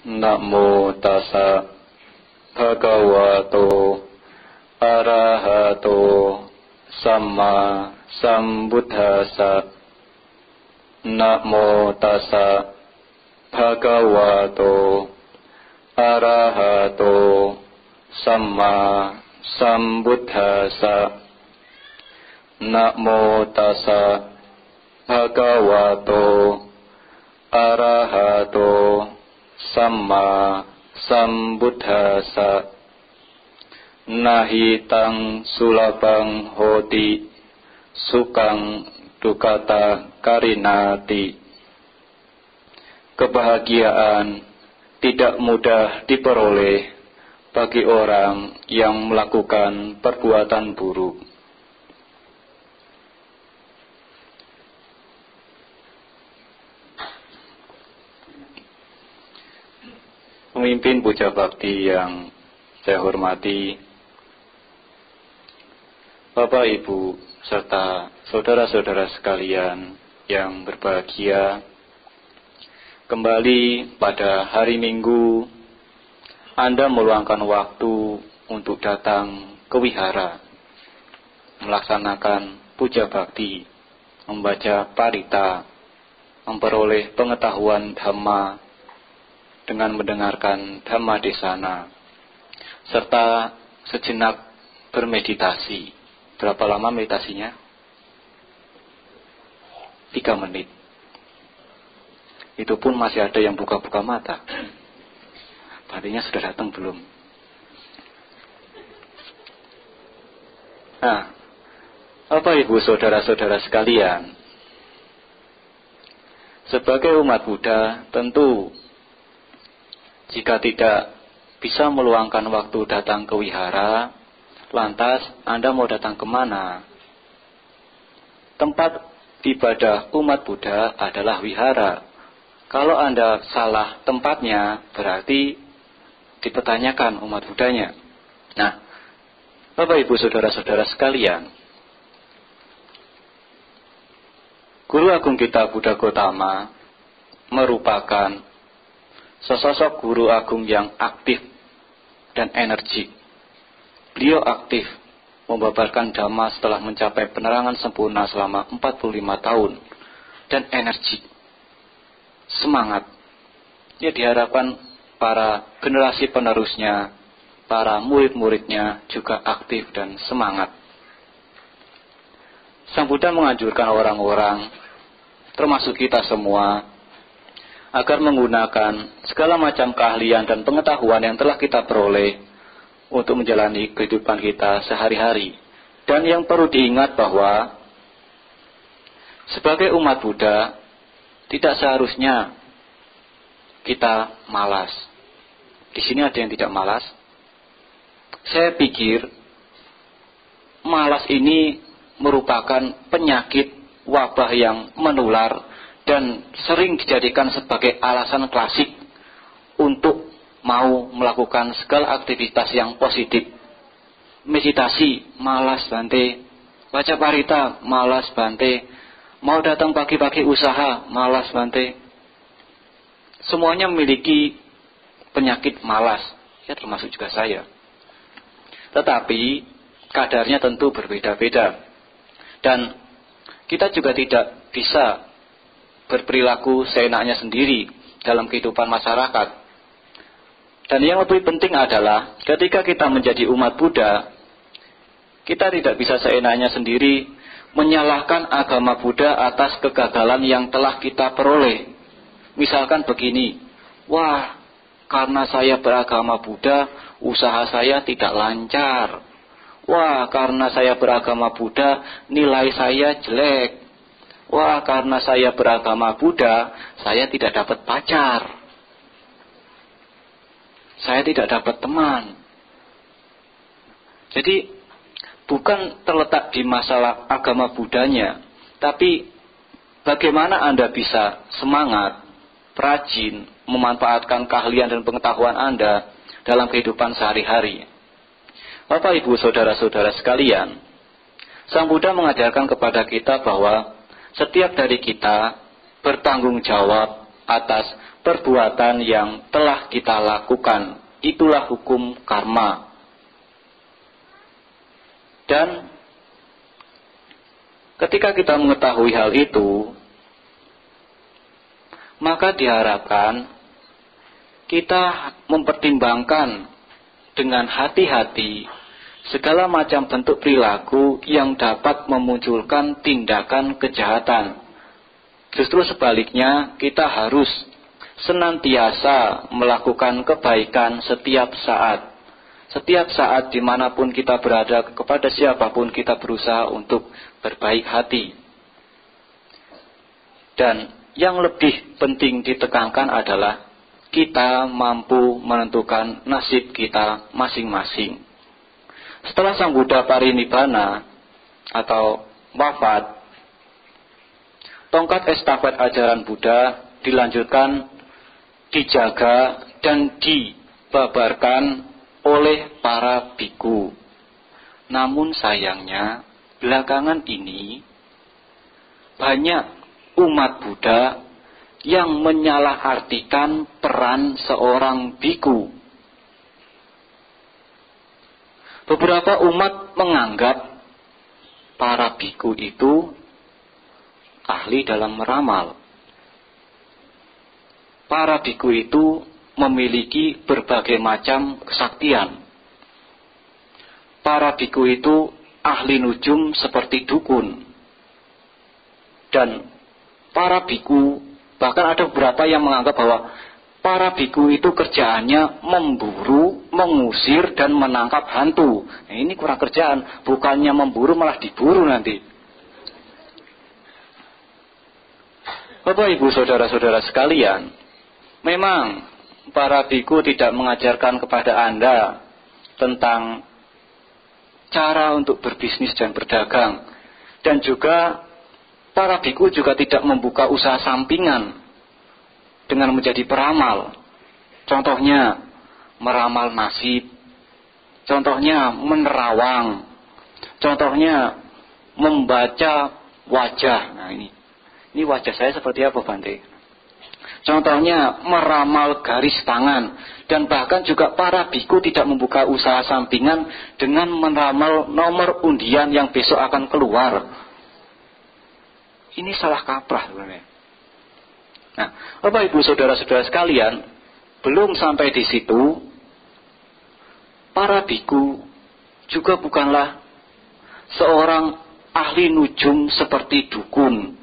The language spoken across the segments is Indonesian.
Namo tassa bhagavato arahato samma sambuddhassa. Namo tassa bhagavato arahato samma sambuddhassa. Namo tassa bhagavato arahato samma sambuddhassa. Nahitang sulabang hoti sukang dukata karinati. Kebahagiaan tidak mudah diperoleh bagi orang yang melakukan perbuatan buruk. Pemimpin puja bakti yang saya hormati, Bapak Ibu serta saudara-saudara sekalian yang berbahagia, kembali pada hari Minggu Anda meluangkan waktu untuk datang ke wihara, melaksanakan puja bakti, membaca parita, memperoleh pengetahuan Dhamma dengan mendengarkan Dhamma Desana, serta sejenak bermeditasi. Berapa lama meditasinya? 3 menit. Itu pun masih ada yang buka-buka mata. Artinya sudah datang belum? Nah, Bapak Ibu saudara-saudara sekalian, sebagai umat Buddha tentu jika tidak bisa meluangkan waktu datang ke wihara, lantas Anda mau datang kemana? Tempat ibadah umat Buddha adalah wihara. Kalau Anda salah tempatnya, berarti dipertanyakan umat Buddhanya. Nah, Bapak Ibu saudara-saudara sekalian, Guru Agung kita Buddha Gotama merupakan sesosok guru agung yang aktif dan energik. Beliau aktif membabarkan Dhamma setelah mencapai penerangan sempurna selama 45 tahun. Dan energik, semangat. Ya, diharapkan para generasi penerusnya, para murid-muridnya juga aktif dan semangat. Sang Buddha menganjurkan orang-orang, termasuk kita semua, agar menggunakan segala macam keahlian dan pengetahuan yang telah kita peroleh untuk menjalani kehidupan kita sehari-hari. Dan yang perlu diingat bahwa sebagai umat Buddha tidak seharusnya kita malas. Di sini ada yang tidak malas? Saya pikir malas ini merupakan penyakit wabah yang menular dan sering dijadikan sebagai alasan klasik untuk mau melakukan segala aktivitas yang positif. Meditasi, malas Bante. Baca parita, malas Bante. Mau datang pagi-pagi usaha, malas Bante. Semuanya memiliki penyakit malas, ya termasuk juga saya. Tetapi kadarnya tentu berbeda-beda. Dan kita juga tidak bisa berperilaku seenaknya sendiri dalam kehidupan masyarakat. Dan yang lebih penting adalah ketika kita menjadi umat Buddha, kita tidak bisa seenaknya sendiri menyalahkan agama Buddha atas kegagalan yang telah kita peroleh. Misalkan begini, wah, karena saya beragama Buddha, usaha saya tidak lancar. Wah, karena saya beragama Buddha, nilai saya jelek. Wah, karena saya beragama Buddha, saya tidak dapat pacar. Saya tidak dapat teman. Jadi, bukan terletak di masalah agama Buddhanya, tapi bagaimana Anda bisa semangat, rajin, memanfaatkan keahlian dan pengetahuan Anda dalam kehidupan sehari-hari. Bapak, Ibu, saudara-saudara sekalian, Sang Buddha mengajarkan kepada kita bahwa setiap dari kita bertanggung jawab atas perbuatan yang telah kita lakukan. Itulah hukum karma. Dan ketika kita mengetahui hal itu, maka diharapkan kita mempertimbangkan dengan hati-hati segala macam bentuk perilaku yang dapat memunculkan tindakan kejahatan. Justru sebaliknya, kita harus senantiasa melakukan kebaikan setiap saat. Setiap saat dimanapun kita berada, kepada siapapun kita berusaha untuk berbaik hati. Dan yang lebih penting ditekankan adalah kita mampu menentukan nasib kita masing-masing. Setelah Sang Buddha parinibbana atau wafat, tongkat estafet ajaran Buddha dilanjutkan, dijaga dan dibabarkan oleh para biku. Namun sayangnya belakangan ini banyak umat Buddha yang menyalahartikan peran seorang biku. Beberapa umat menganggap para biku itu ahli dalam meramal. Para biku itu memiliki berbagai macam kesaktian. Para biku itu ahli nujum seperti dukun. Dan para biku, bahkan ada beberapa yang menganggap bahwa para biku itu kerjaannya memburu, mengusir, dan menangkap hantu. Nah, ini kurang kerjaan, bukannya memburu malah diburu nanti. Bapak, Ibu, saudara-saudara sekalian, memang para biku tidak mengajarkan kepada Anda tentang cara untuk berbisnis dan berdagang. Dan juga para biku juga tidak membuka usaha sampingan dengan menjadi peramal. Contohnya meramal nasib, contohnya menerawang, contohnya membaca wajah. Nah, ini wajah saya seperti apa, Bante? Contohnya meramal garis tangan. Dan bahkan juga para biku tidak membuka usaha sampingan dengan meramal nomor undian yang besok akan keluar. Ini salah kaprah sebenarnya. Nah, Bapak, Ibu, saudara-saudara sekalian, belum sampai di situ, para biku juga bukanlah seorang ahli nujum seperti dukun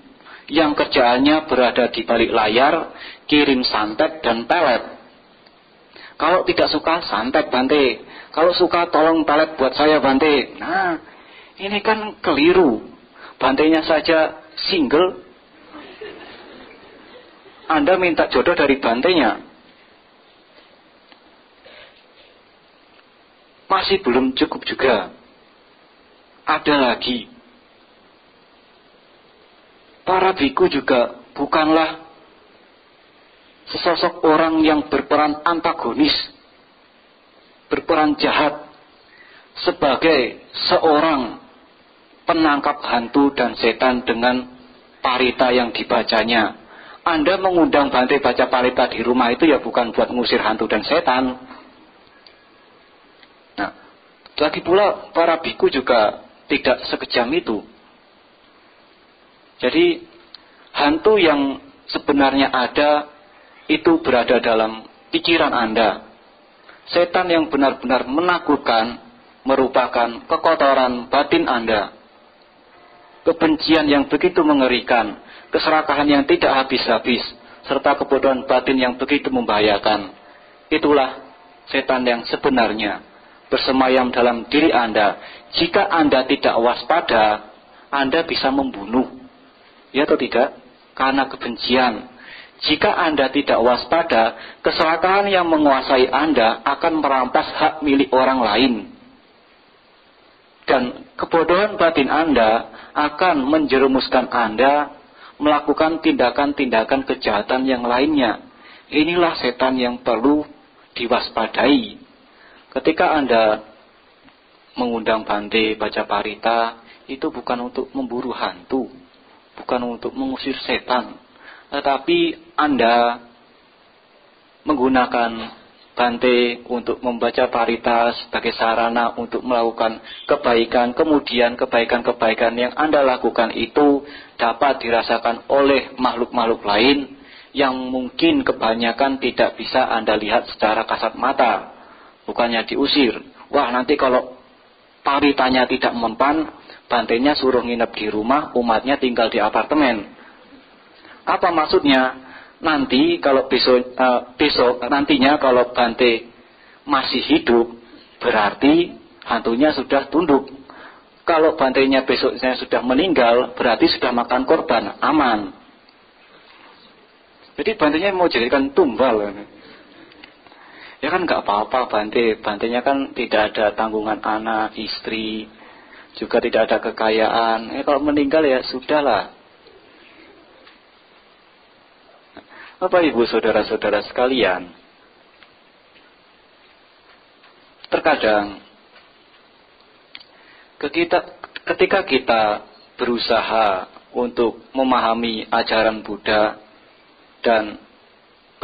yang kerjaannya berada di balik layar, kirim santet dan pelet. Kalau tidak suka, santet, Bante. Kalau suka, tolong pelet buat saya, Bante. Nah, ini kan keliru. Bantenya saja single, Anda minta jodoh dari bantenya. Masih belum cukup juga. Ada lagi. Para biku juga bukanlah sesosok orang yang berperan antagonis, berperan jahat sebagai seorang penangkap hantu dan setan dengan parita yang dibacanya. Anda mengundang Bante baca parita di rumah itu ya bukan buat ngusir hantu dan setan. Nah, lagi pula para biku juga tidak sekejam itu. Jadi hantu yang sebenarnya ada itu berada dalam pikiran Anda. Setan yang benar-benar menakutkan merupakan kekotoran batin Anda. Kebencian yang begitu mengerikan, keserakahan yang tidak habis-habis, serta kebodohan batin yang begitu membahayakan. Itulah setan yang sebenarnya bersemayam dalam diri Anda. Jika Anda tidak waspada, Anda bisa membunuh. Ya atau tidak? Karena kebencian. Jika Anda tidak waspada, keserakahan yang menguasai Anda akan merampas hak milik orang lain. Dan kebodohan batin Anda akan menjerumuskan Anda melakukan tindakan-tindakan kejahatan yang lainnya. Inilah setan yang perlu diwaspadai. Ketika Anda mengundang Bante baca parita, itu bukan untuk memburu hantu, bukan untuk mengusir setan, tetapi Anda menggunakan bante untuk membaca parita sebagai sarana untuk melakukan kebaikan, kemudian kebaikan-kebaikan yang Anda lakukan itu dapat dirasakan oleh makhluk-makhluk lain yang mungkin kebanyakan tidak bisa Anda lihat secara kasat mata. Bukannya diusir, wah nanti kalau paritanya tidak mempan, bantenya suruh nginep di rumah, umatnya tinggal di apartemen. Apa maksudnya? Nanti kalau besok nantinya kalau bante masih hidup, berarti hantunya sudah tunduk. Kalau bantenya besoknya sudah meninggal, berarti sudah makan korban, aman. Jadi bantenya mau jadikan tumbal. Ya kan nggak apa-apa bantenya kan tidak ada tanggungan anak, istri, juga tidak ada kekayaan. Kalau meninggal ya sudahlah. Bapak Ibu saudara-saudara sekalian, terkadang ketika kita berusaha untuk memahami ajaran Buddha dan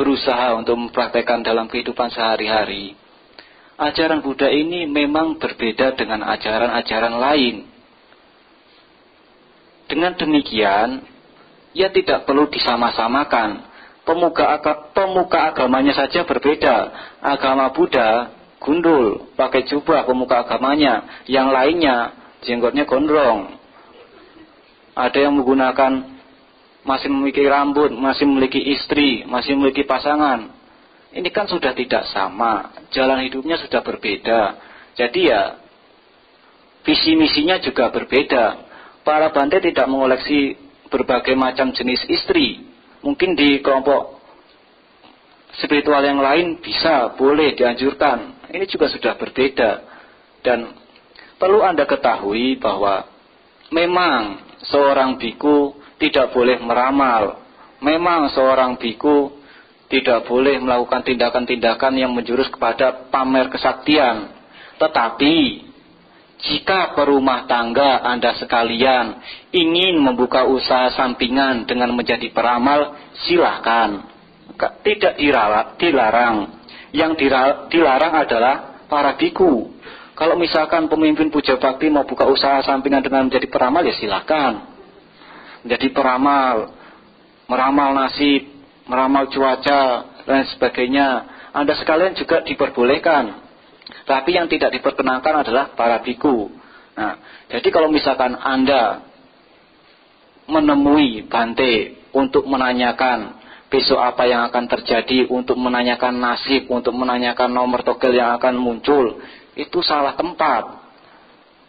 berusaha untuk mempraktekkan dalam kehidupan sehari-hari, ajaran Buddha ini memang berbeda dengan ajaran-ajaran lain. Dengan demikian, ia tidak perlu disama-samakan. Pemuka agamanya saja berbeda. Agama Buddha gundul, pakai jubah pemuka agamanya. Yang lainnya jenggotnya gondrong. Ada yang menggunakan, masih memiliki rambut, masih memiliki istri, masih memiliki pasangan. Ini kan sudah tidak sama. Jalan hidupnya sudah berbeda. Jadi ya visi misinya juga berbeda. Para bante tidak mengoleksi berbagai macam jenis istri. Mungkin di kelompok spiritual yang lain bisa, boleh, dianjurkan. Ini juga sudah berbeda. Dan perlu Anda ketahui bahwa memang seorang biku tidak boleh meramal. Memang seorang biku tidak boleh melakukan tindakan-tindakan yang menjurus kepada pamer kesaktian. Tetapi jika perumah tangga Anda sekalian ingin membuka usaha sampingan dengan menjadi peramal, silahkan. Tidak dilarang. Yang dilarang adalah para biku. Kalau misalkan pemimpin puja bakti mau buka usaha sampingan dengan menjadi peramal, ya silahkan. Menjadi peramal, meramal nasib, meramal cuaca, dan sebagainya. Anda sekalian juga diperbolehkan. Tapi yang tidak diperkenankan adalah para biku. Nah, jadi kalau misalkan Anda menemui bante untuk menanyakan besok apa yang akan terjadi, untuk menanyakan nasib, untuk menanyakan nomor togel yang akan muncul, itu salah tempat.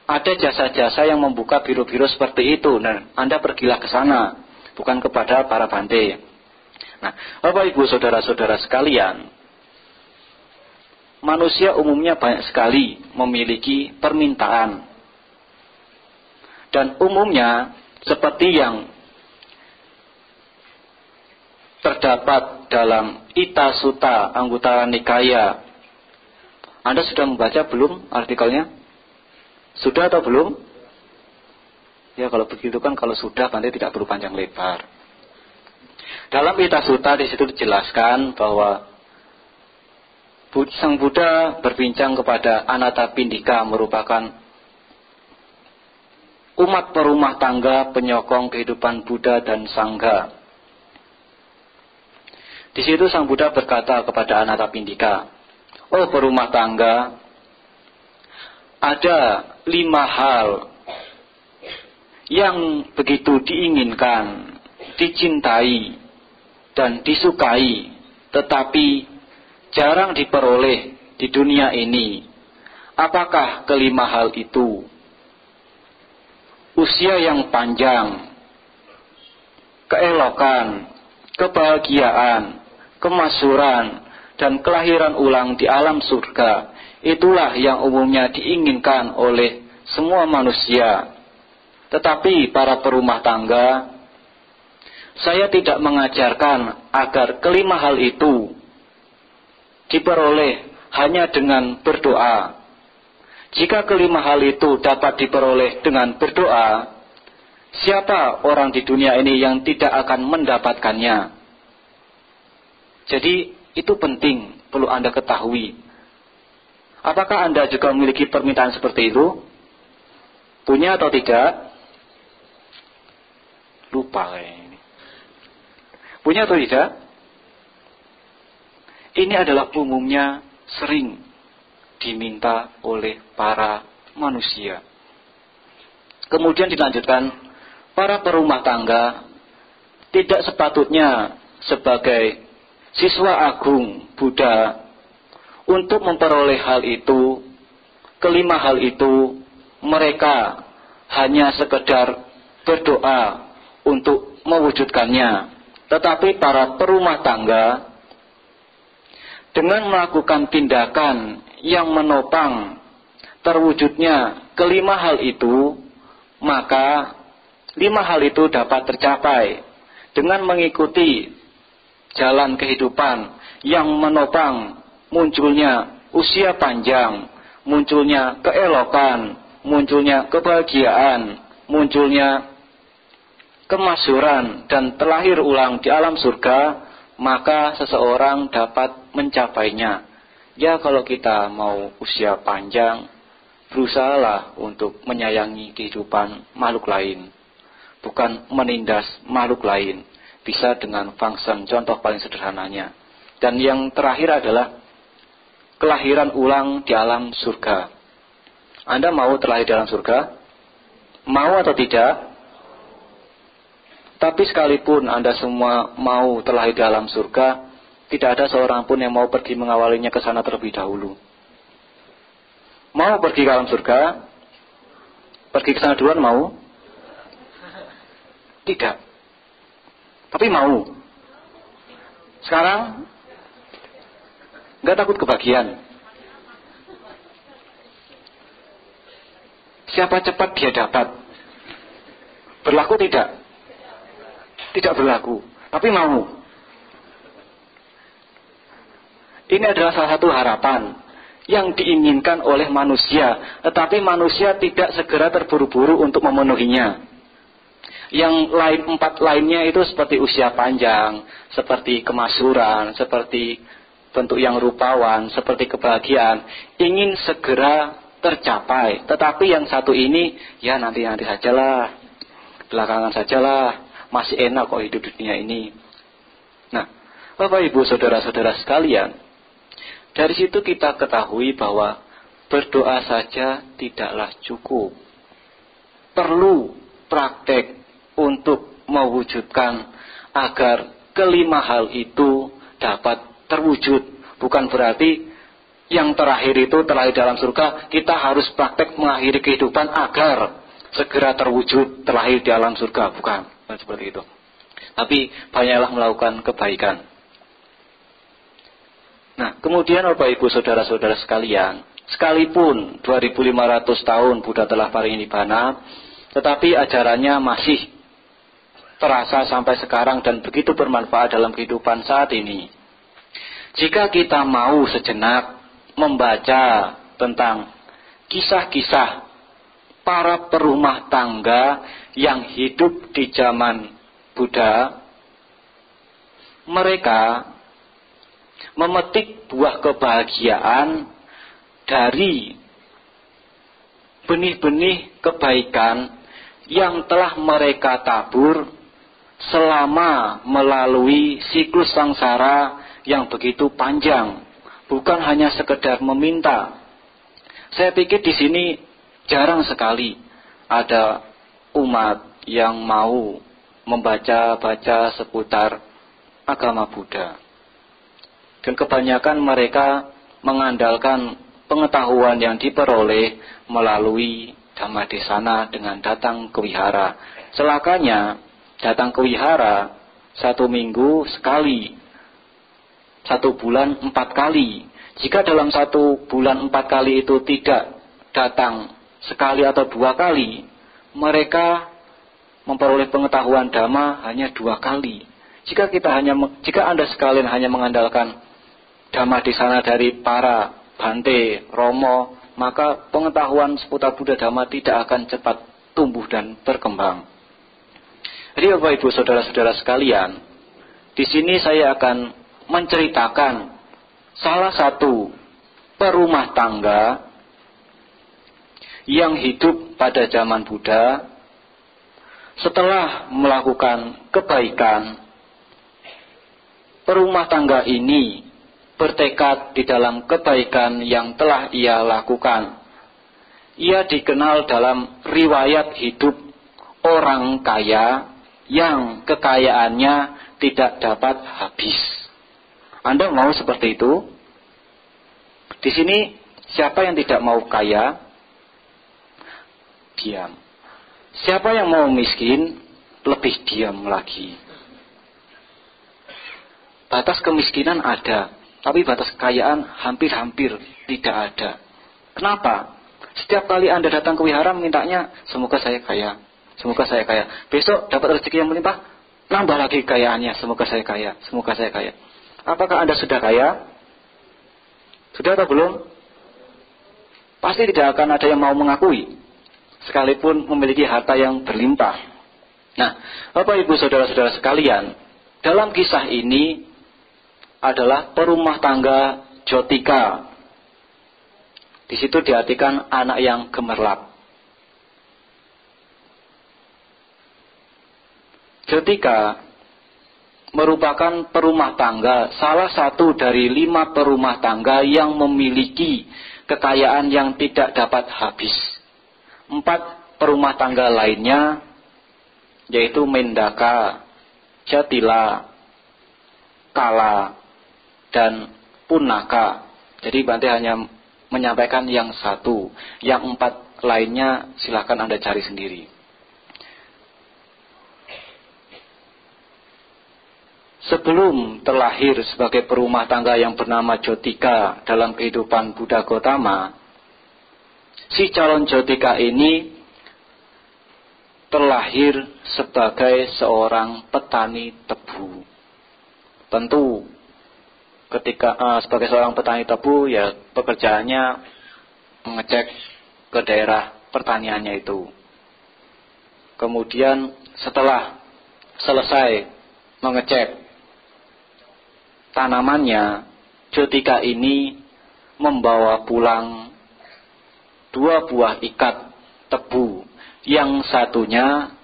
Ada jasa-jasa yang membuka biro-biro seperti itu. Nah, Anda pergilah ke sana, bukan kepada para bante. Nah, Bapak Ibu saudara-saudara sekalian, manusia umumnya banyak sekali memiliki permintaan. Dan umumnya seperti yang terdapat dalam Ita Sutta Anguttara Nikaya. Anda sudah membaca belum artikelnya? Sudah atau belum? Ya kalau begitu kan, kalau sudah Bante tidak perlu panjang lebar. Dalam Ita Sutta di situ dijelaskan bahwa Sang Buddha berbincang kepada Anathapindika, merupakan umat perumah tangga penyokong kehidupan Buddha dan Sangha. Di situ Sang Buddha berkata kepada Anathapindika, "Oh perumah tangga, ada 5 hal yang begitu diinginkan, dicintai, dan disukai, tetapi jarang diperoleh di dunia ini. Apakah kelima hal itu? Usia yang panjang, keelokan, kebahagiaan, kemasyhuran, dan kelahiran ulang di alam surga. Itulah yang umumnya diinginkan oleh semua manusia. Tetapi para perumah tangga, saya tidak mengajarkan agar kelima hal itu diperoleh hanya dengan berdoa. Jika kelima hal itu dapat diperoleh dengan berdoa, siapa orang di dunia ini yang tidak akan mendapatkannya?" Jadi Itu penting, perlu Anda ketahui. Apakah Anda juga memiliki permintaan seperti itu? Punya atau tidak? Lupa ini. Punya atau tidak? Ini adalah umumnya sering diminta oleh para manusia. Kemudian dilanjutkan, para perumah tangga tidak sepatutnya sebagai siswa agung Buddha untuk memperoleh hal itu, kelima hal itu, mereka hanya sekedar berdoa untuk mewujudkannya. Tetapi para perumah tangga dengan melakukan tindakan yang menopang terwujudnya kelima hal itu, maka lima hal itu dapat tercapai dengan mengikuti jalan kehidupan yang menopang munculnya usia panjang, munculnya keelokan, munculnya kebahagiaan, munculnya kemasyhuran dan terlahir ulang di alam surga, maka seseorang dapat mencapainya. Ya, kalau kita mau usia panjang, berusahalah untuk menyayangi kehidupan makhluk lain, bukan menindas makhluk lain. Bisa dengan function, contoh paling sederhananya. Dan yang terakhir adalah kelahiran ulang di alam surga. Anda mau terlahir di alam surga? Mau atau tidak? Tapi sekalipun Anda semua mau terlahir di alam surga, tidak ada seorang pun yang mau pergi mengawalinya ke sana terlebih dahulu. Mau pergi ke alam surga? Pergi ke sana duluan mau? Tidak. Tapi mau. Sekarang nggak takut kebagian. Siapa cepat dia dapat. Berlaku tidak? Tidak berlaku. Tapi mau. Ini adalah salah satu harapan yang diinginkan oleh manusia, tetapi manusia tidak segera terburu-buru untuk memenuhinya. Yang lain, 4 lainnya itu seperti usia panjang, seperti kemasyhuran, seperti bentuk yang rupawan, seperti kebahagiaan, ingin segera tercapai. Tetapi yang satu ini, ya nanti-nanti sajalah, belakangan sajalah, masih enak kok hidup di dunia ini. Nah, Bapak Ibu saudara-saudara sekalian, dari situ kita ketahui bahwa berdoa saja tidaklah cukup. Perlu praktek untuk mewujudkan agar kelima hal itu dapat terwujud. Bukan berarti yang terakhir itu terlahir dalam surga, kita harus praktek mengakhiri kehidupan agar segera terwujud terlahir di alam surga. Bukan seperti itu. Tapi banyaklah melakukan kebaikan. Nah, kemudian Bapak Ibu saudara-saudara sekalian, sekalipun 2500 tahun Buddha telah parinibbana, tetapi ajarannya masih terasa sampai sekarang dan begitu bermanfaat dalam kehidupan saat ini. Jika kita mau sejenak membaca tentang kisah-kisah para perumah tangga yang hidup di zaman Buddha, mereka memetik buah kebahagiaan dari benih-benih kebaikan yang telah mereka tabur selama melalui siklus sangsara yang begitu panjang, bukan hanya sekedar meminta. Saya pikir di sini jarang sekali ada umat yang mau membaca-baca seputar agama Buddha. Dan kebanyakan mereka mengandalkan pengetahuan yang diperoleh melalui Dhammadesana dengan datang ke wihara. Celakanya, datang ke wihara 1 minggu sekali, 1 bulan 4 kali. Jika dalam 1 bulan 4 kali itu tidak datang sekali atau 2 kali, mereka memperoleh pengetahuan Dhamma hanya 2 kali. Jika Anda sekalian hanya mengandalkan Dhammadesana dari para Bante, Romo, maka pengetahuan seputar Buddha Dhamma tidak akan cepat tumbuh dan berkembang. Jadi Bapak Ibu saudara-saudara sekalian, di sini saya akan menceritakan salah satu perumah tangga yang hidup pada zaman Buddha. Setelah melakukan kebaikan, perumah tangga ini bertekad di dalam kebaikan yang telah ia lakukan. Ia dikenal dalam riwayat hidup orang kaya yang kekayaannya tidak dapat habis. Anda mau seperti itu? Di sini siapa yang tidak mau kaya? Diam. Siapa yang mau miskin? Lebih diam lagi. Batas kemiskinan ada, tapi batas kekayaan hampir-hampir tidak ada. Kenapa? Setiap kali Anda datang ke wihara mintanya, semoga saya kaya, semoga saya kaya. Besok dapat rezeki yang melimpah, nambah lagi kekayaannya, semoga saya kaya, semoga saya kaya. Apakah Anda sudah kaya? Sudah atau belum? Pasti tidak akan ada yang mau mengakui, sekalipun memiliki harta yang berlimpah. Nah, Bapak Ibu Saudara-saudara sekalian, dalam kisah ini adalah perumah tangga Jotika. Di situ diartikan anak yang gemerlap. Jotika merupakan perumah tangga, salah satu dari 5 perumah tangga yang memiliki kekayaan yang tidak dapat habis. 4 perumah tangga lainnya yaitu Mendaka, Jatila, Kala, dan Punaka. Jadi Bante hanya menyampaikan yang 1, yang 4 lainnya silakan Anda cari sendiri. Sebelum terlahir sebagai perumah tangga yang bernama Jotika dalam kehidupan Buddha Gautama, si calon Jotika ini terlahir sebagai seorang petani tebu. Tentu ketika sebagai seorang petani tebu, ya pekerjaannya mengecek ke daerah pertaniannya itu. Kemudian setelah selesai mengecek tanamannya, Jotika ini membawa pulang 2 buah ikat tebu. Yang satunya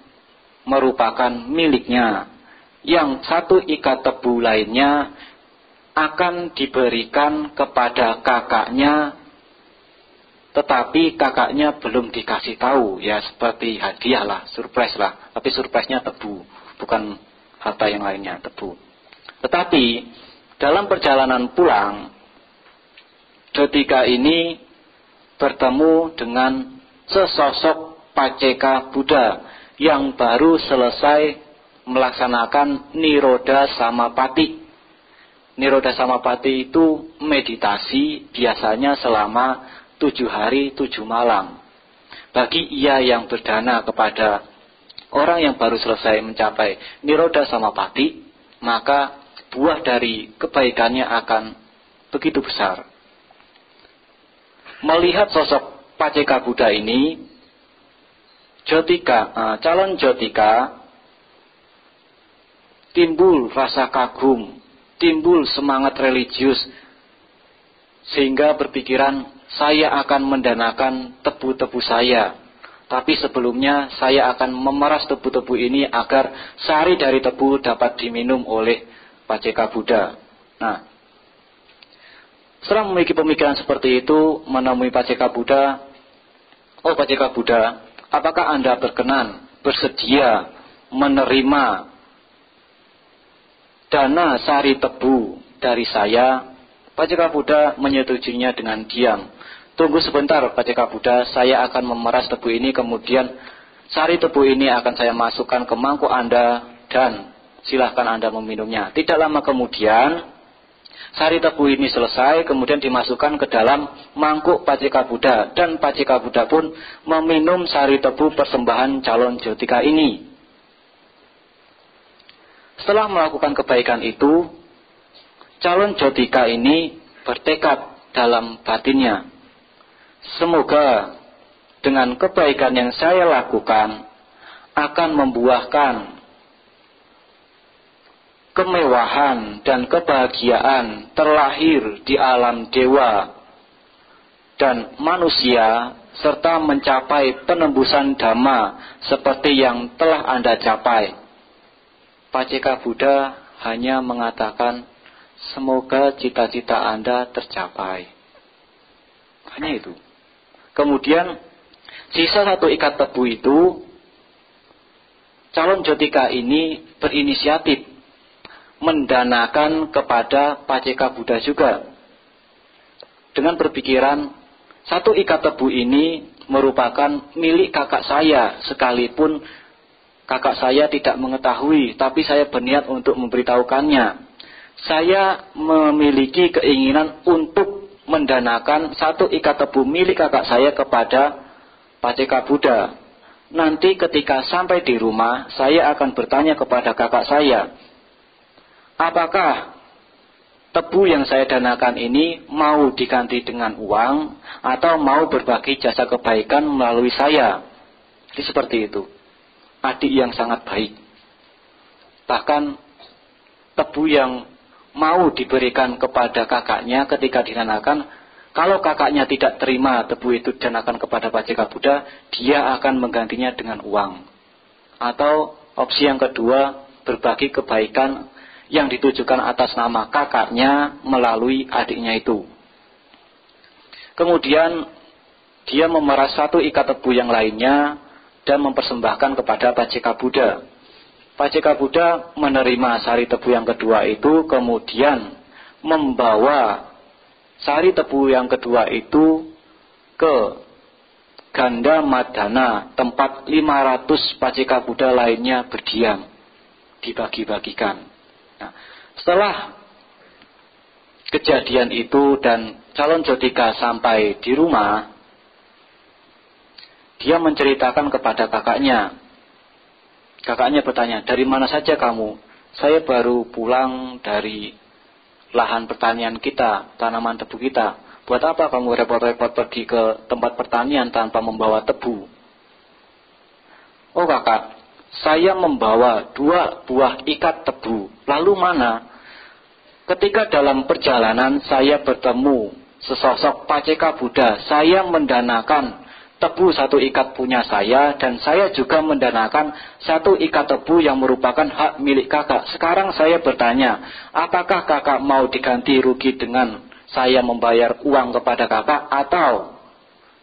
merupakan miliknya, yang 1 ikat tebu lainnya akan diberikan kepada kakaknya, tetapi kakaknya belum dikasih tahu, ya seperti hadiah lah, surprise lah, tapi surprise-nya tebu, bukan harta yang lainnya, tebu. Tetapi dalam perjalanan pulang, Jotika ini bertemu dengan sesosok Paceka Buddha yang baru selesai melaksanakan Nirodha Samapati. Nirodha Samapati itu meditasi biasanya selama 7 hari 7 malam. Bagi ia yang berdana kepada orang yang baru selesai mencapai Nirodha Samapati, maka buah dari kebaikannya akan begitu besar. Melihat sosok Paceka Buddha ini, calon Jotika timbul rasa kagum, timbul semangat religius, sehingga berpikiran, saya akan mendanakan tebu-tebu saya, tapi sebelumnya saya akan memeras tebu-tebu ini agar sari dari tebu dapat diminum oleh Paceka Buddha. Nah, setelah memiliki pemikiran seperti itu, menemui Paceka Buddha. Oh Paceka Buddha, apakah Anda berkenan, bersedia menerima dana sari tebu dari saya? Paceka Buddha menyetujuinya dengan diam. Tunggu sebentar Paceka Buddha, saya akan memeras tebu ini, kemudian sari tebu ini akan saya masukkan ke mangkuk Anda dan silahkan Anda meminumnya. Tidak lama kemudian sari tebu ini selesai, kemudian dimasukkan ke dalam mangkuk Paceka Buddha, dan Paceka Buddha pun meminum sari tebu persembahan calon Jotika ini. Setelah melakukan kebaikan itu, calon Jotika ini bertekad dalam batinnya, semoga dengan kebaikan yang saya lakukan akan membuahkan kemewahan dan kebahagiaan terlahir di alam dewa dan manusia, serta mencapai penembusan dhamma seperti yang telah Anda capai. Paceka Buddha hanya mengatakan, semoga cita-cita Anda tercapai. Hanya itu. Kemudian sisa 1 ikat tebu itu, calon Jotika ini berinisiatif mendanakan kepada Paceka Buddha juga, dengan berpikiran 1 ikat tebu ini merupakan milik kakak saya, sekalipun kakak saya tidak mengetahui, tapi saya berniat untuk memberitahukannya. Saya memiliki keinginan untuk mendanakan 1 ikat tebu milik kakak saya kepada Paceka Buddha. Nanti ketika sampai di rumah, saya akan bertanya kepada kakak saya, apakah tebu yang saya danakan ini mau diganti dengan uang atau mau berbagi jasa kebaikan melalui saya? Jadi seperti itu. Adik yang sangat baik. Bahkan tebu yang mau diberikan kepada kakaknya ketika didanakan, kalau kakaknya tidak terima tebu itu didanakan kepada Paceka Buddha, dia akan menggantinya dengan uang. Atau opsi yang kedua, berbagi kebaikan yang ditujukan atas nama kakaknya melalui adiknya itu. Kemudian dia memeras 1 ikat tebu yang lainnya dan mempersembahkan kepada Paceka Buddha. Paceka Buddha menerima sari tebu yang kedua itu, kemudian membawa sari tebu yang kedua itu ke Ganda Madana, tempat 500 Paceka Buddha lainnya berdiam, dibagi-bagikan. Nah, setelah kejadian itu dan calon Jotika sampai di rumah, dia menceritakan kepada kakaknya. Kakaknya bertanya, dari mana saja kamu? Saya baru pulang dari lahan pertanian kita, tanaman tebu kita. Buat apa kamu repot-repot pergi ke tempat pertanian tanpa membawa tebu? Oh kakak, saya membawa 2 buah ikat tebu. Lalu mana? Ketika dalam perjalanan saya bertemu sesosok Paceka Buddha, saya mendanakan tebu 1 ikat punya saya, dan saya juga mendanakan 1 ikat tebu yang merupakan hak milik kakak. Sekarang saya bertanya, apakah kakak mau diganti rugi dengan saya membayar uang kepada kakak, atau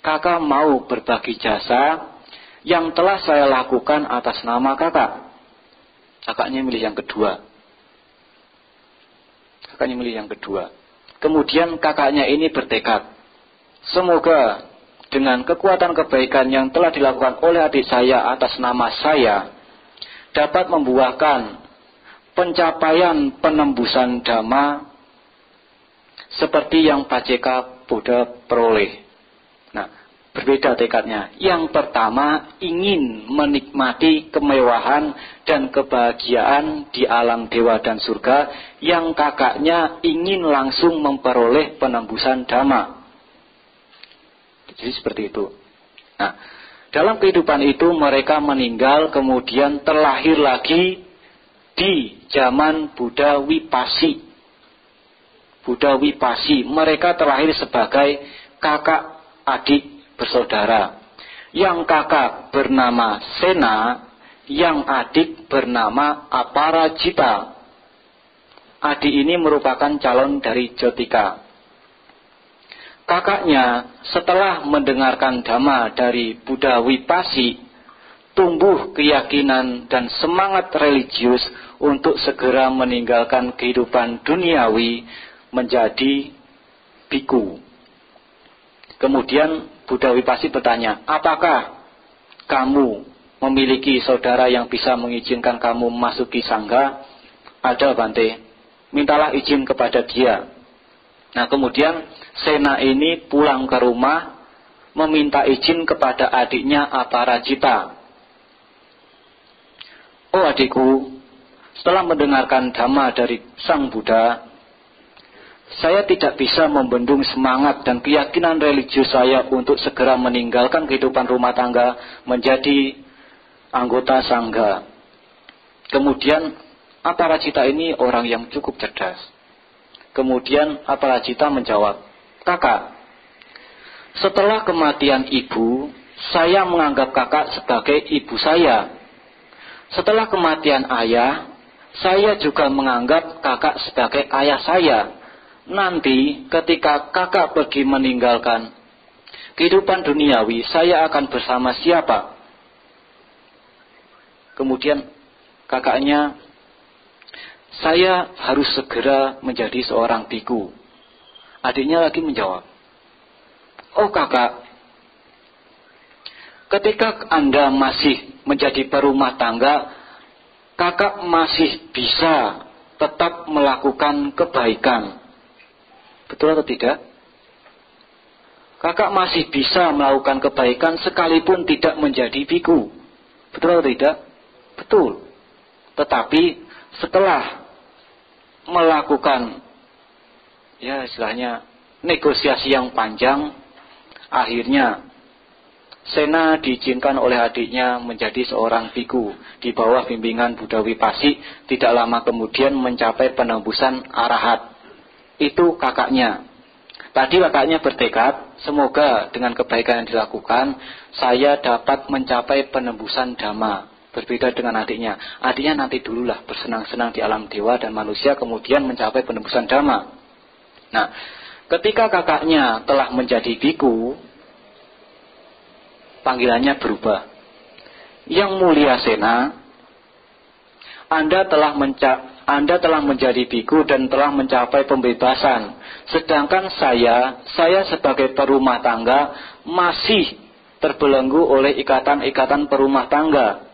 kakak mau berbagi jasa yang telah saya lakukan atas nama kakak? Kakaknya milih yang kedua. Kakaknya milih yang kedua. Kemudian kakaknya ini bertekad, semoga dengan kekuatan kebaikan yang telah dilakukan oleh adik saya atas nama saya, dapat membuahkan pencapaian penembusan dhamma seperti yang Paceka Buddha peroleh. Nah, berbeda tekadnya. Yang pertama ingin menikmati kemewahan dan kebahagiaan di alam dewa dan surga. Yang kakaknya ingin langsung memperoleh penembusan dhamma. Jadi seperti itu. Nah, dalam kehidupan itu mereka meninggal, kemudian terlahir lagi di zaman Buddha Wipasi. Buddha Wipasi, mereka terlahir sebagai kakak adik bersaudara. Yang kakak bernama Sena, yang adik bernama Aparajita. Adik ini merupakan calon dari Jotika. Kakaknya setelah mendengarkan dhamma dari Buddha Wipasi, tumbuh keyakinan dan semangat religius untuk segera meninggalkan kehidupan duniawi menjadi biku. Kemudian Buddha Wipasi bertanya, apakah kamu memiliki saudara yang bisa mengizinkan kamu memasuki sangga? Ada, Bante. Mintalah izin kepada dia. Nah, kemudian Sena ini pulang ke rumah meminta izin kepada adiknya Aparajita. Oh adikku, setelah mendengarkan dhamma dari Sang Buddha, saya tidak bisa membendung semangat dan keyakinan religius saya untuk segera meninggalkan kehidupan rumah tangga menjadi anggota sangga. Kemudian Aparajita ini orang yang cukup cerdas. Kemudian Aparajita menjawab, "Kakak, setelah kematian ibu, saya menganggap kakak sebagai ibu saya. Setelah kematian ayah, saya juga menganggap kakak sebagai ayah saya. Nanti ketika kakak pergi meninggalkan kehidupan duniawi, saya akan bersama siapa?" Kemudian kakaknya, "Saya harus segera menjadi seorang biku." Adiknya lagi menjawab, "Oh kakak, ketika Anda masih menjadi berumah tangga, kakak masih bisa tetap melakukan kebaikan. Betul atau tidak? Kakak masih bisa melakukan kebaikan sekalipun tidak menjadi biku. Betul atau tidak? Betul. Tetapi setelah melakukan, ya istilahnya, negosiasi yang panjang, akhirnya Sena diizinkan oleh adiknya menjadi seorang biku di bawah bimbingan Buddha Wipassi. Tidak lama kemudian mencapai penembusan arahat. Itu kakaknya. Tadi kakaknya bertekad, semoga dengan kebaikan yang dilakukan, saya dapat mencapai penembusan dhamma. Berbeda dengan adiknya. Adiknya nanti dululah bersenang-senang di alam dewa dan manusia, kemudian mencapai penembusan dhamma. Nah, ketika kakaknya telah menjadi biku, panggilannya berubah. Yang mulia Sena, Anda telah menjadi biku dan telah mencapai pembebasan. Sedangkan saya sebagai perumah tangga masih terbelenggu oleh ikatan-ikatan perumah tangga.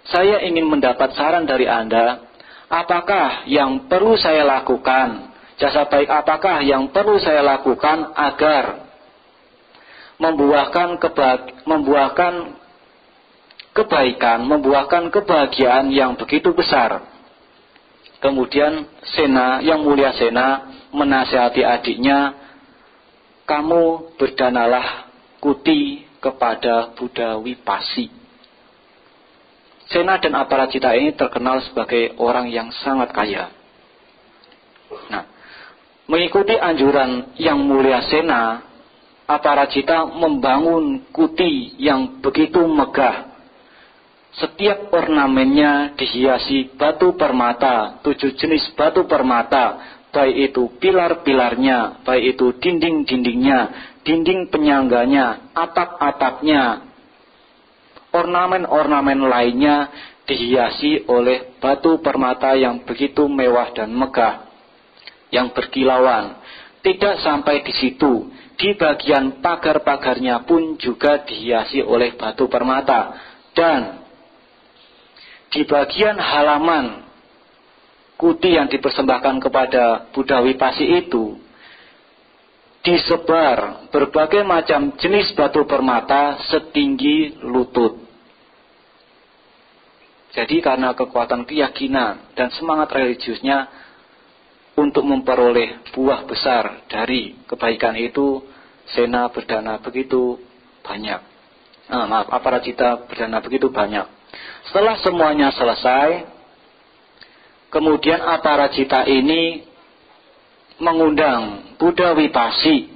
Saya ingin mendapat saran dari Anda, apakah yang perlu saya lakukan, jasa baik apakah yang perlu saya lakukan agar membuahkan kebaikan, membuahkan kebahagiaan yang begitu besar. Kemudian Sena, yang mulia Sena, menasihati adiknya, kamu berdanalah kuti kepada Buddha Wipassi. Sena dan Aparajita ini terkenal sebagai orang yang sangat kaya. Nah, mengikuti anjuran yang mulia Sena, Aparajita membangun kuti yang begitu megah. Setiap ornamennya dihiasi batu permata, 7 jenis batu permata, baik itu pilar-pilarnya, baik itu dinding-dindingnya, dinding penyangganya, atap-atapnya, ornamen-ornamen lainnya dihiasi oleh batu permata yang begitu mewah dan megah, yang berkilauan. Tidak sampai di situ, di bagian pagar-pagarnya pun juga dihiasi oleh batu permata. Dan di bagian halaman kuti yang dipersembahkan kepada Buddha Wipassi itu disebar berbagai macam jenis batu permata setinggi lutut. Jadi karena kekuatan keyakinan dan semangat religiusnya untuk memperoleh buah besar dari kebaikan itu, Sena berdana begitu banyak. Aparajita berdana begitu banyak. Setelah semuanya selesai, kemudian Aparajita ini mengundang Buddha Wipassi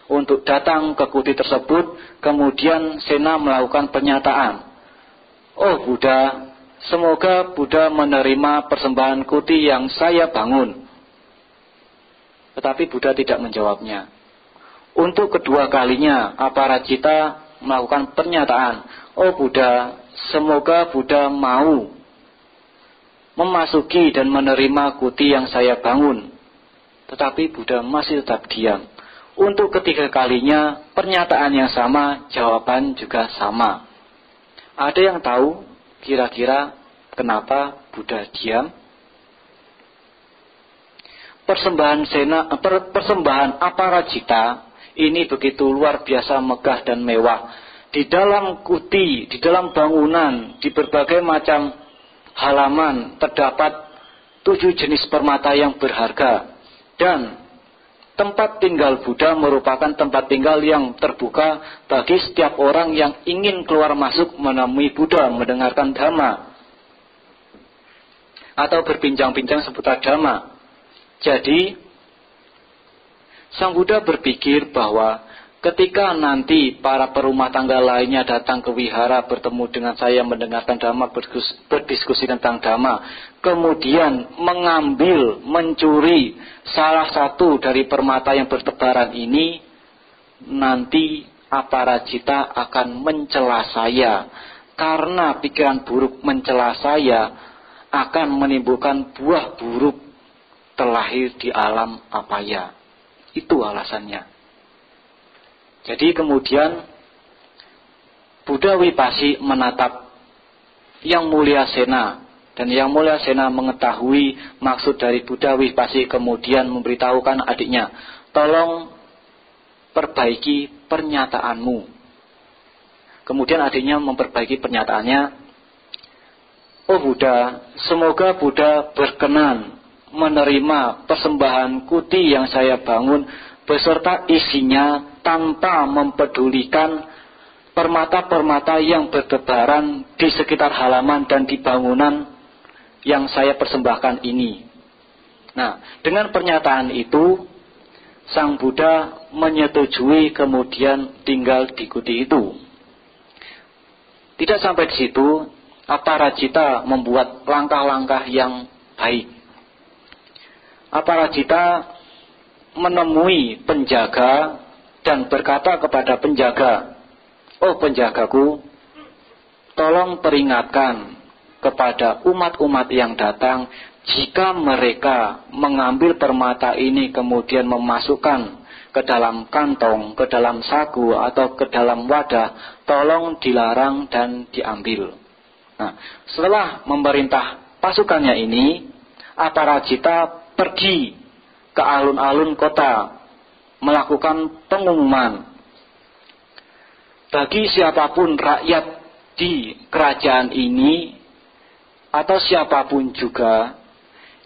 untuk datang ke kuti tersebut. Kemudian Sena melakukan pernyataan, "Oh Buddha, semoga Buddha menerima persembahan kuti yang saya bangun." Tetapi Buddha tidak menjawabnya. Untuk kedua kalinya Aparajita melakukan pernyataan, "Oh Buddha, semoga Buddha mau memasuki dan menerima kuti yang saya bangun." Tetapi Buddha masih tetap diam. Untuk ketiga kalinya pernyataan yang sama, jawaban juga sama. Ada yang tahu kira-kira kenapa Buddha diam? Persembahan Aparajita ini begitu luar biasa megah dan mewah. Di dalam kuti, di dalam bangunan, di berbagai macam halaman terdapat 7 jenis permata yang berharga. Dan tempat tinggal Buddha merupakan tempat tinggal yang terbuka bagi setiap orang yang ingin keluar masuk menemui Buddha, mendengarkan Dhamma. atau berbincang-bincang seputar dhamma. Jadi Sang Buddha berpikir bahwa ketika nanti para perumah tangga lainnya datang ke wihara bertemu dengan saya, mendengarkan dhamma, berdiskusi tentang dhamma, kemudian mengambil, mencuri salah satu dari permata yang bertebaran ini, nanti aparajita akan mencela saya. Karena pikiran buruk mencela saya akan menimbulkan buah buruk terlahir di alam apaya. Itu alasannya. Jadi kemudian Buddha Wipassi menatap Yang Mulia Sena, dan Yang Mulia Sena mengetahui maksud dari Buddha Wipassi, kemudian memberitahukan adiknya, tolong perbaiki pernyataanmu. Kemudian adiknya memperbaiki pernyataannya, oh Buddha, semoga Buddha berkenan menerima persembahan kuti yang saya bangun beserta isinya tanpa mempedulikan permata-permata yang bertebaran di sekitar halaman dan di bangunan yang saya persembahkan ini. Nah, dengan pernyataan itu Sang Buddha menyetujui, kemudian tinggal di kuti itu. Tidak sampai di situ, aparajita membuat langkah-langkah yang baik. Aparajita menemui penjaga dan berkata kepada penjaga, oh penjagaku, tolong peringatkan kepada umat-umat yang datang, jika mereka mengambil permata ini kemudian memasukkan ke dalam kantong, ke dalam saku atau ke dalam wadah, tolong dilarang dan diambil. Nah, setelah memerintah pasukannya ini, aparajita pergi ke alun-alun kota melakukan pengumuman bagi siapapun rakyat di kerajaan ini atau siapapun juga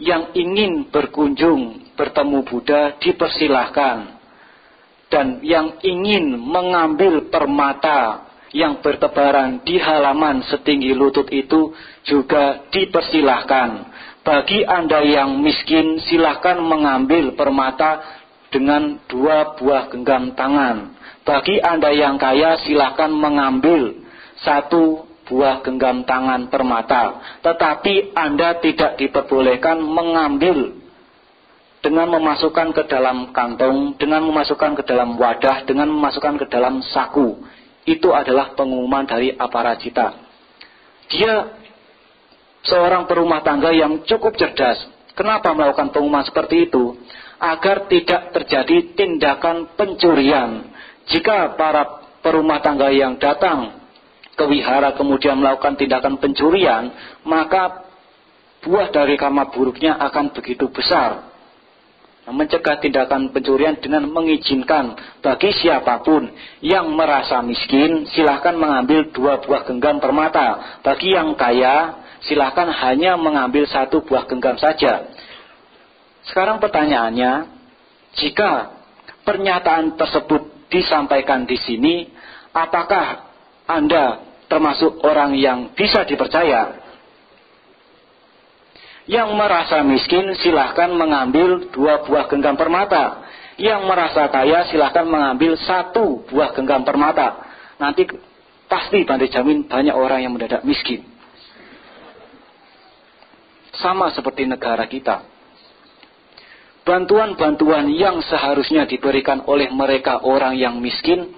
yang ingin berkunjung bertemu Buddha dipersilahkan, dan yang ingin mengambil permata yang bertebaran di halaman setinggi lutut itu juga dipersilahkan. Bagi Anda yang miskin, silahkan mengambil permata dengan 2 buah genggam tangan. Bagi Anda yang kaya, silahkan mengambil 1 buah genggam tangan permata. Tetapi Anda tidak diperbolehkan mengambil dengan memasukkan ke dalam kantong, dengan memasukkan ke dalam wadah, dengan memasukkan ke dalam saku. Itu adalah pengumuman dari aparajita. Dia seorang perumah tangga yang cukup cerdas. Kenapa melakukan pengumuman seperti itu? Agar tidak terjadi tindakan pencurian. Jika para perumah tangga yang datang ke wihara kemudian melakukan tindakan pencurian, maka buah dari karma buruknya akan begitu besar. Mencegah tindakan pencurian dengan mengizinkan bagi siapapun yang merasa miskin, silahkan mengambil 2 buah genggam permata. Bagi yang kaya, silahkan hanya mengambil 1 buah genggam saja. Sekarang pertanyaannya, jika pernyataan tersebut disampaikan di sini, apakah Anda termasuk orang yang bisa dipercaya? Yang merasa miskin silahkan mengambil 2 buah genggam permata. Yang merasa kaya silahkan mengambil 1 buah genggam permata. Nanti pasti Bante jamin banyak orang yang mendadak miskin. Sama seperti negara kita. Bantuan-bantuan yang seharusnya diberikan oleh mereka orang yang miskin,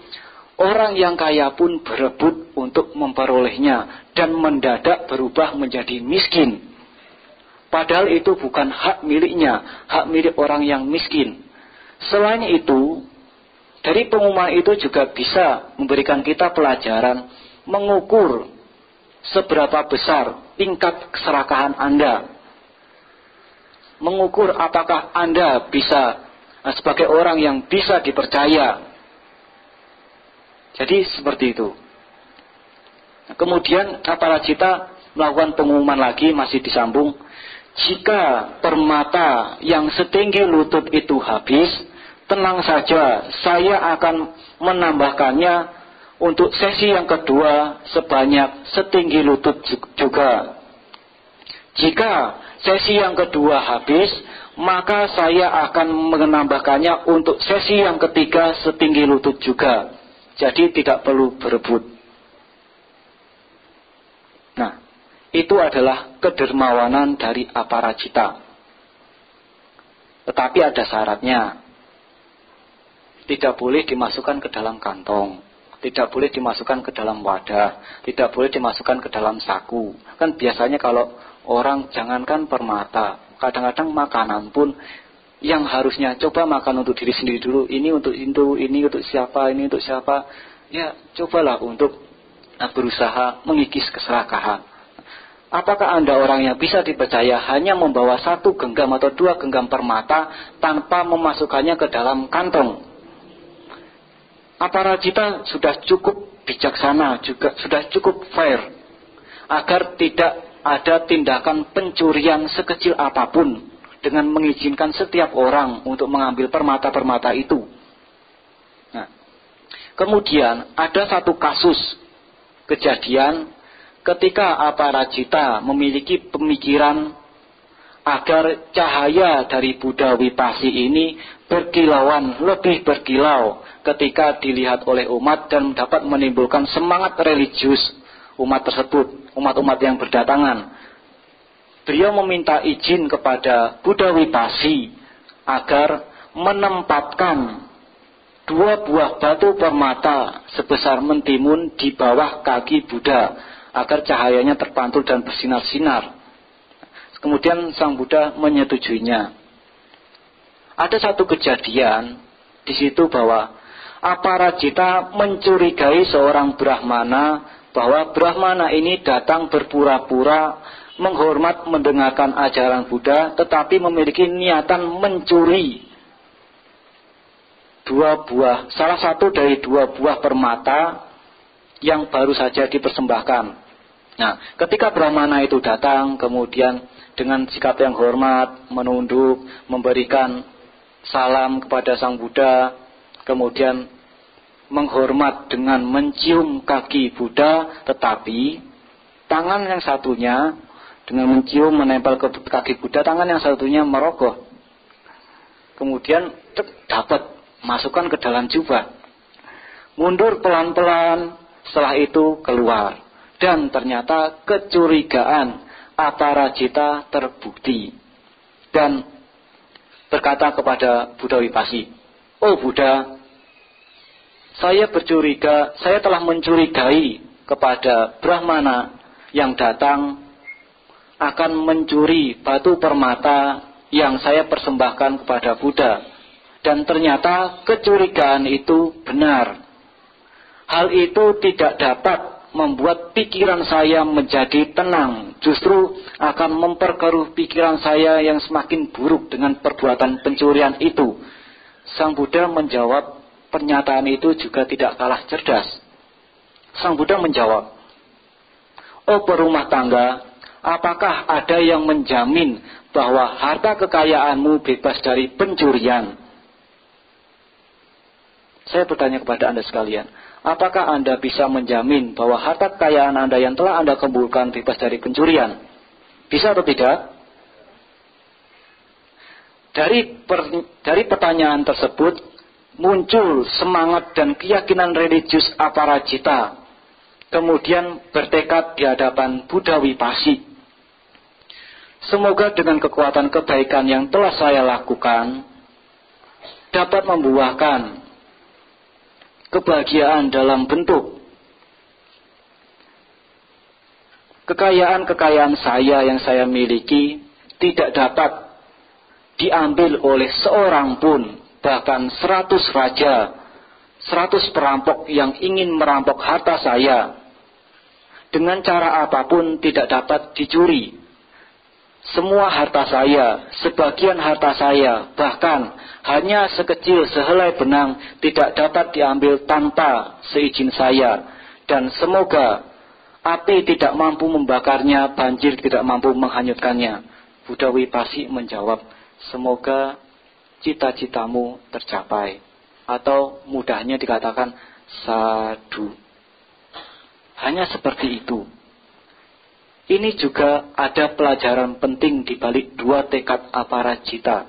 orang yang kaya pun berebut untuk memperolehnya dan mendadak berubah menjadi miskin. Padahal itu bukan hak miliknya, hak milik orang yang miskin. Selain itu, dari pengumuman itu juga bisa memberikan kita pelajaran mengukur seberapa besar tingkat keserakahan Anda. Mengukur apakah Anda bisa sebagai orang yang bisa dipercaya. Jadi seperti itu. Kemudian aparajita melakukan pengumuman lagi, masih disambung. Jika permata yang setinggi lutut itu habis, tenang saja, saya akan menambahkannya untuk sesi yang kedua sebanyak setinggi lutut juga. Jika sesi yang kedua habis, maka saya akan menambahkannya untuk sesi yang ketiga setinggi lutut juga. Jadi tidak perlu berebut. Nah, itu adalah kedermawanan dari aparajita. Tetapi ada syaratnya. Tidak boleh dimasukkan ke dalam kantong, tidak boleh dimasukkan ke dalam wadah, tidak boleh dimasukkan ke dalam saku. Kan biasanya kalau orang jangankan permata, kadang-kadang makanan pun yang harusnya coba makan untuk diri sendiri dulu, ini untuk siapa, ini untuk siapa. Ya, cobalah untuk berusaha mengikis keserakahan. Apakah Anda orang yang bisa dipercaya hanya membawa 1 genggam atau 2 genggam permata tanpa memasukkannya ke dalam kantong? Aparajita sudah cukup bijaksana, juga sudah cukup fair, agar tidak ada tindakan pencurian sekecil apapun dengan mengizinkan setiap orang untuk mengambil permata-permata itu. Nah, kemudian ada satu kasus kejadian ketika aparajita memiliki pemikiran agar cahaya dari Buddha Wipasi ini berkilauan, lebih berkilau ketika dilihat oleh umat dan dapat menimbulkan semangat religius umat tersebut, umat-umat yang berdatangan. Beliau meminta izin kepada Buddha Wipasi agar menempatkan 2 buah batu permata sebesar mentimun di bawah kaki Buddha agar cahayanya terpantul dan bersinar-sinar. Kemudian Sang Buddha menyetujuinya. Ada satu kejadian di situ bahwa aparajita mencurigai seorang brahmana, bahwa brahmana ini datang berpura-pura menghormat mendengarkan ajaran Buddha, tetapi memiliki niatan mencuri salah satu dari 2 buah permata yang baru saja dipersembahkan. Nah, ketika brahmana itu datang, kemudian dengan sikap yang hormat, menunduk, memberikan salam kepada Sang Buddha, kemudian menghormat dengan mencium kaki Buddha, tetapi tangan yang satunya dengan mencium menempel ke kaki Buddha, tangan yang satunya merogoh. Kemudian dapat masukkan ke dalam jubah. Mundur pelan-pelan, setelah itu keluar. Dan ternyata kecurigaan aparajita terbukti. Dan berkata kepada Buddha Wipasi, "Oh Buddha, saya telah mencurigai kepada brahmana yang datang akan mencuri batu permata yang saya persembahkan kepada Buddha. Dan ternyata kecurigaan itu benar. Hal itu tidak dapat membuat pikiran saya menjadi tenang, justru akan memperkeruh pikiran saya yang semakin buruk dengan perbuatan pencurian itu." Sang Buddha menjawab, pernyataan itu juga tidak kalah cerdas. Sang Buddha menjawab, "Oh perumah tangga, apakah ada yang menjamin bahwa harta kekayaanmu bebas dari pencurian?" Saya bertanya kepada Anda sekalian, apakah Anda bisa menjamin bahwa harta kekayaan Anda yang telah Anda kumpulkan bebas dari pencurian? Bisa atau tidak? Dari pertanyaan tersebut muncul semangat dan keyakinan religius aparajita. Kemudian bertekad di hadapan Buddha Wipasi. Semoga dengan kekuatan kebaikan yang telah saya lakukan dapat membuahkan kebahagiaan dalam bentuk kekayaan saya yang saya miliki tidak dapat diambil oleh seorang pun, bahkan 100 raja, 100 perampok yang ingin merampok harta saya dengan cara apapun tidak dapat dicuri. Semua harta saya, sebagian harta saya, bahkan hanya sekecil sehelai benang tidak dapat diambil tanpa seizin saya. Dan semoga api tidak mampu membakarnya, banjir tidak mampu menghanyutkannya. Buddha Wipasi menjawab, "Semoga cita-citamu tercapai." Atau mudahnya dikatakan sadhu. Hanya seperti itu. Ini juga ada pelajaran penting di balik dua tekad aparajita.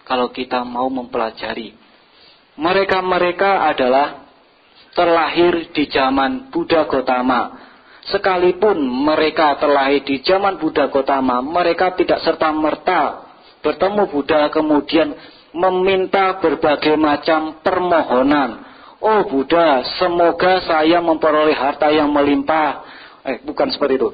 Kalau kita mau mempelajari, mereka adalah terlahir di zaman Buddha Gotama. Sekalipun mereka terlahir di zaman Buddha Gotama, mereka tidak serta-merta bertemu Buddha kemudian meminta berbagai macam permohonan. Oh Buddha, semoga saya memperoleh harta yang melimpah. Bukan seperti itu.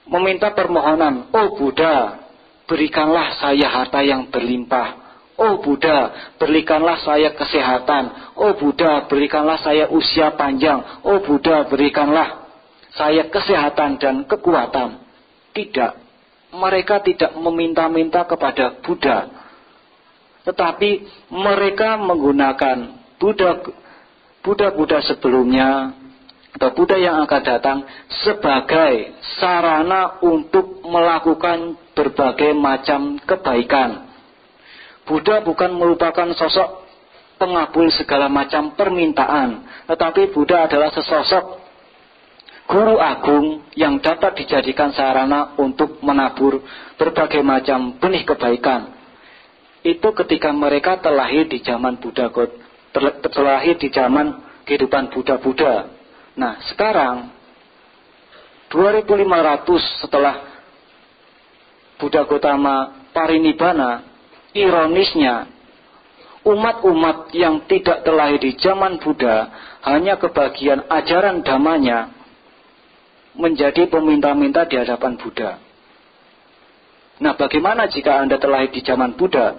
Meminta permohonan, oh Buddha, berikanlah saya harta yang berlimpah. Oh Buddha, berikanlah saya kesehatan. Oh Buddha, berikanlah saya usia panjang. Oh Buddha, berikanlah saya kesehatan dan kekuatan. Tidak. Mereka tidak meminta-minta kepada Buddha. Tetapi mereka menggunakan Buddha sebelumnya atau Buddha yang akan datang sebagai sarana untuk melakukan berbagai macam kebaikan. Buddha bukan merupakan sosok pengabul segala macam permintaan, tetapi Buddha adalah sesosok guru agung yang dapat dijadikan sarana untuk menabur berbagai macam benih kebaikan. Itu ketika mereka terlahir di zaman terlahir di zaman kehidupan Buddha. Nah, sekarang 2500 setelah Buddha Gotama parinibbana, ironisnya umat-umat yang tidak terlahir di zaman Buddha hanya kebagian ajaran dhammanya menjadi peminta-minta di hadapan Buddha. Nah, bagaimana jika Anda terlahir di zaman Buddha?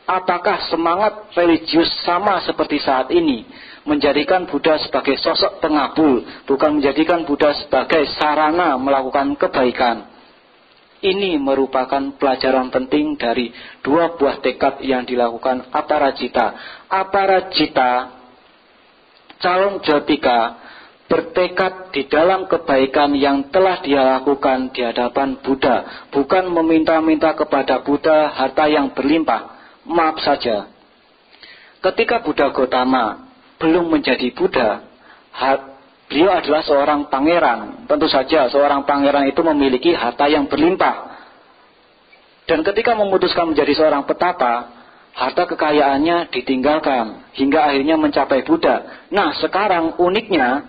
Apakah semangat religius sama seperti saat ini, menjadikan Buddha sebagai sosok pengabul, bukan menjadikan Buddha sebagai sarana melakukan kebaikan? Ini merupakan pelajaran penting dari dua buah tekad yang dilakukan aparajita. Aparajita, calon jotika, bertekad di dalam kebaikan yang telah dia lakukan di hadapan Buddha, bukan meminta-minta kepada Buddha harta yang berlimpah. Maaf saja, ketika Buddha Gotama belum menjadi Buddha, beliau adalah seorang pangeran. Tentu saja seorang pangeran itu memiliki harta yang berlimpah. Dan ketika memutuskan menjadi seorang petapa, harta kekayaannya ditinggalkan hingga akhirnya mencapai Buddha. Nah, sekarang uniknya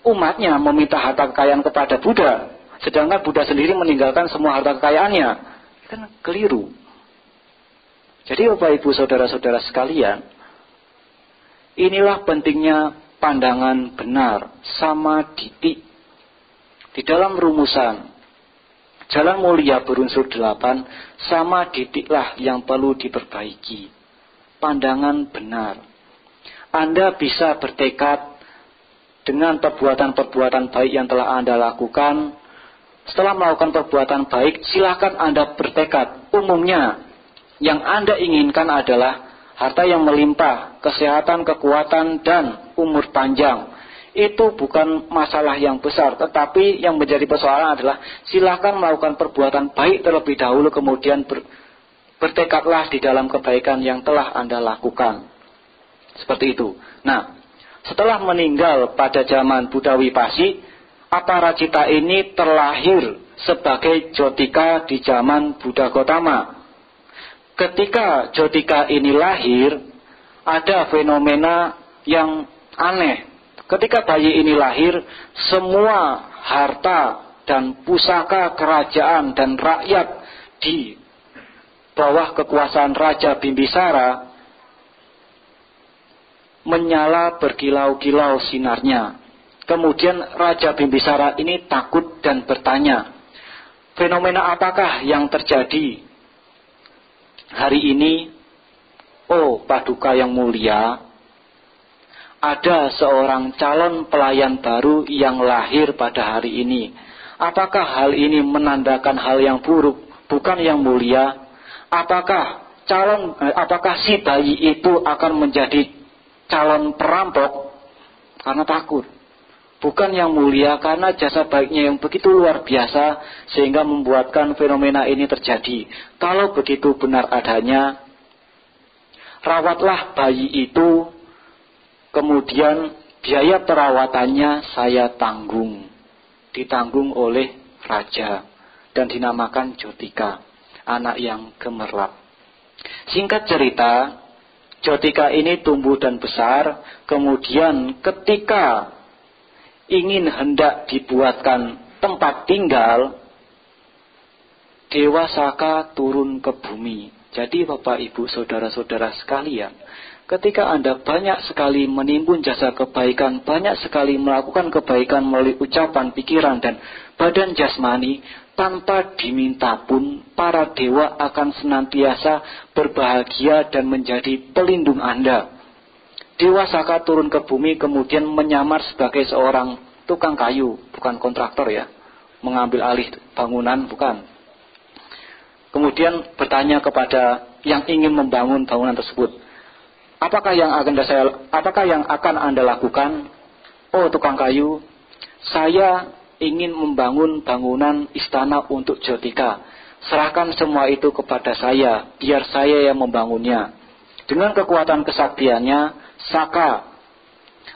umatnya meminta harta kekayaan kepada Buddha, sedangkan Buddha sendiri meninggalkan semua harta kekayaannya. Kan keliru. Jadi Bapak Ibu Saudara-saudara sekalian, inilah pentingnya pandangan benar sama didik. Di dalam rumusan Jalan Mulia berunsur 8, sama didiklah yang perlu diperbaiki. Pandangan benar. Anda bisa bertekad dengan perbuatan-perbuatan baik yang telah Anda lakukan. Setelah melakukan perbuatan baik, silakan Anda bertekad. Umumnya yang Anda inginkan adalah harta yang melimpah, kesehatan, kekuatan, dan umur panjang. Itu bukan masalah yang besar, tetapi yang menjadi persoalan adalah silakan melakukan perbuatan baik terlebih dahulu, kemudian bertekadlah di dalam kebaikan yang telah Anda lakukan. Seperti itu. Nah, setelah meninggal pada zaman Buddha Wipasi, aparajita ini terlahir sebagai jotika di zaman Buddha Gotama. Ketika jotika ini lahir, ada fenomena yang aneh. Ketika bayi ini lahir, semua harta dan pusaka kerajaan dan rakyat di bawah kekuasaan Raja Bimbisara menyala berkilau-kilau sinarnya. Kemudian Raja Bimbisara ini takut dan bertanya, fenomena apakah yang terjadi hari ini? Oh Paduka yang mulia, ada seorang calon pelayan baru yang lahir pada hari ini. Apakah hal ini menandakan hal yang buruk? Bukan yang mulia. Apakah si bayi itu akan menjadi calon perampok? Karena takut. Bukan yang mulia, karena jasa baiknya yang begitu luar biasa sehingga membuatkan fenomena ini terjadi. Kalau begitu benar adanya, rawatlah bayi itu, kemudian biaya perawatannya saya tanggung. Ditanggung oleh raja dan dinamakan Jotika, anak yang gemerlap. Singkat cerita, Jotika ini tumbuh dan besar, kemudian ketika ingin hendak dibuatkan tempat tinggal, Dewa Saka turun ke bumi. Jadi Bapak Ibu saudara-saudara sekalian, ketika Anda banyak sekali menimbun jasa kebaikan, banyak sekali melakukan kebaikan melalui ucapan, pikiran, dan badan jasmani, tanpa diminta pun para dewa akan senantiasa berbahagia dan menjadi pelindung Anda. Dewa Saka turun ke bumi kemudian menyamar sebagai seorang tukang kayu, bukan kontraktor ya, mengambil alih bangunan, bukan. Kemudian bertanya kepada yang ingin membangun bangunan tersebut, apakah yang akan Anda lakukan? Oh tukang kayu, saya ingin membangun bangunan istana untuk Jotika. Serahkan semua itu kepada saya, biar saya yang membangunnya. Dengan kekuatan kesaktiannya, Saka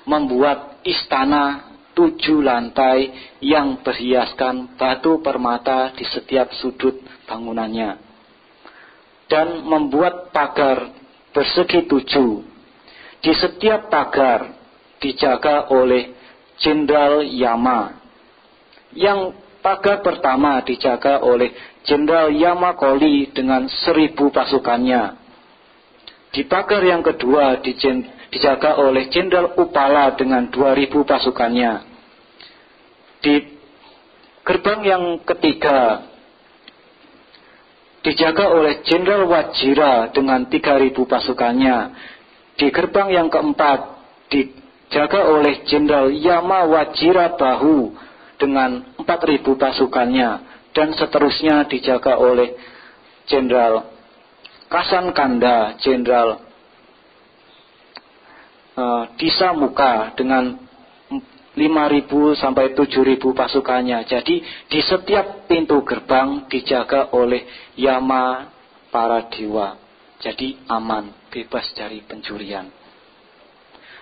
membuat istana 7 lantai yang berhiaskan batu permata di setiap sudut bangunannya, dan membuat pagar bersegi 7. Di setiap pagar dijaga oleh Jenderal Yama. Yang pagar pertama dijaga oleh Jenderal Yamakoli dengan 1000 pasukannya. Di pagar yang kedua dijaga oleh Jenderal Upala dengan 2000 pasukannya. Di gerbang yang ketiga dijaga oleh Jenderal Wajira dengan 3000 pasukannya. Di gerbang yang keempat dijaga oleh Jenderal Yama Wajira Bahu dengan 4000 pasukannya, dan seterusnya dijaga oleh Jenderal Kasan Kanda, Jenderal Disa Muka dengan 5.000 sampai 7.000 pasukannya. Jadi di setiap pintu gerbang dijaga oleh Yama para dewa. Jadi aman, bebas dari pencurian.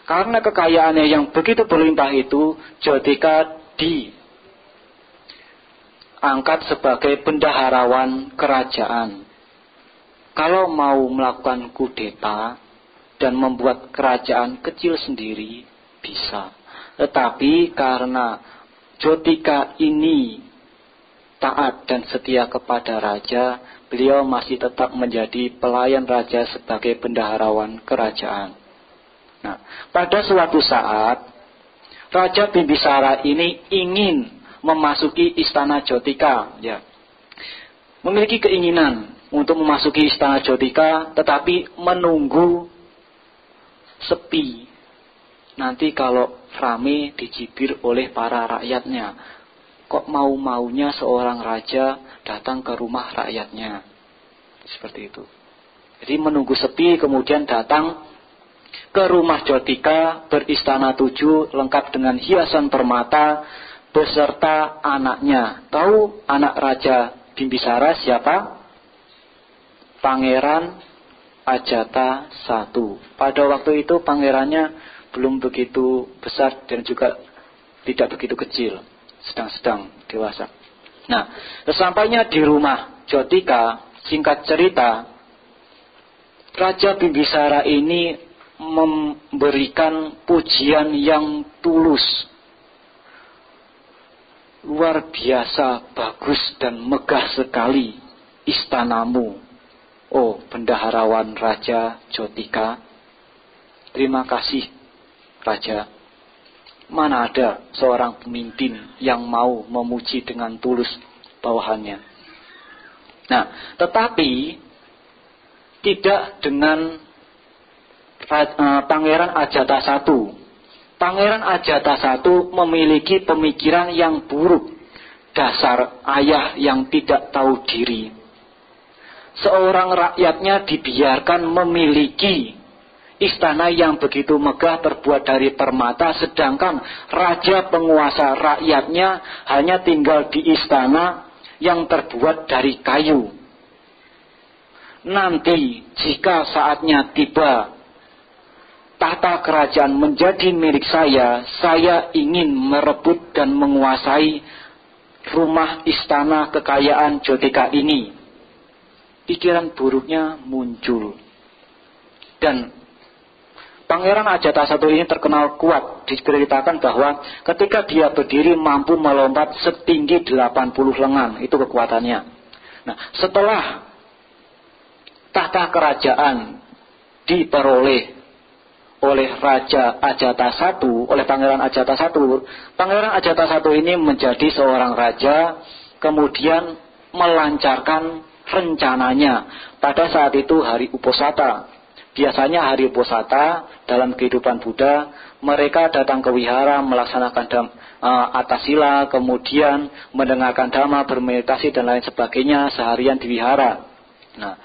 Karena kekayaannya yang begitu berlimpah itu, Jotika diangkat sebagai bendaharawan kerajaan. Kalau mau melakukan kudeta dan membuat kerajaan kecil sendiri, bisa. Tetapi karena Jotika ini taat dan setia kepada raja, beliau masih tetap menjadi pelayan raja sebagai bendaharawan kerajaan. Nah, pada suatu saat, Raja Bimbisara ini ingin memasuki istana Jotika, ya. Memiliki keinginan untuk memasuki istana Jotika, tetapi menunggu sepi. Nanti kalau rame dicibir oleh para rakyatnya. Kok mau-maunya seorang raja datang ke rumah rakyatnya? Seperti itu. Jadi menunggu sepi, kemudian datang ke rumah Jotika beristana 7 lengkap dengan hiasan permata beserta anaknya. Tahu anak Raja Bimbisara siapa? Pangeran Ajata I. Pada waktu itu pangerannya belum begitu besar dan juga tidak begitu kecil, sedang-sedang dewasa. Nah, sesampainya di rumah Jotika, singkat cerita, Raja Bimbisara ini memberikan pujian yang tulus. Luar biasa bagus dan megah sekali istanamu, oh bendaharawan Raja Jotika. Terima kasih Raja. Mana ada seorang pemimpin yang mau memuji dengan tulus bawahannya. Nah, tetapi tidak dengan Pangeran Ajata I. Pangeran Ajata I memiliki pemikiran yang buruk, dasar ayah yang tidak tahu diri. Seorang rakyatnya dibiarkan memiliki istana yang begitu megah terbuat dari permata, sedangkan raja penguasa rakyatnya hanya tinggal di istana yang terbuat dari kayu. Nanti jika saatnya tiba tahta kerajaan menjadi milik saya ingin merebut dan menguasai rumah, istana, kekayaan Jotika ini, pikiran buruknya muncul. Dan Pangeran Ajatasattu ini terkenal kuat. Diceritakan bahwa ketika dia berdiri mampu melompat setinggi 80 lengan. Itu kekuatannya. Nah, setelah tahta kerajaan diperoleh oleh Raja Ajatasattu, oleh Pangeran Ajatasattu, Pangeran Ajatasattu ini menjadi seorang raja, kemudian melancarkan rencananya. Pada saat itu hari Uposatha. Biasanya hari Uposatha dalam kehidupan Buddha, mereka datang ke wihara melaksanakan atasila, kemudian mendengarkan dhamma, bermeditasi dan lain sebagainya seharian di wihara. Nah,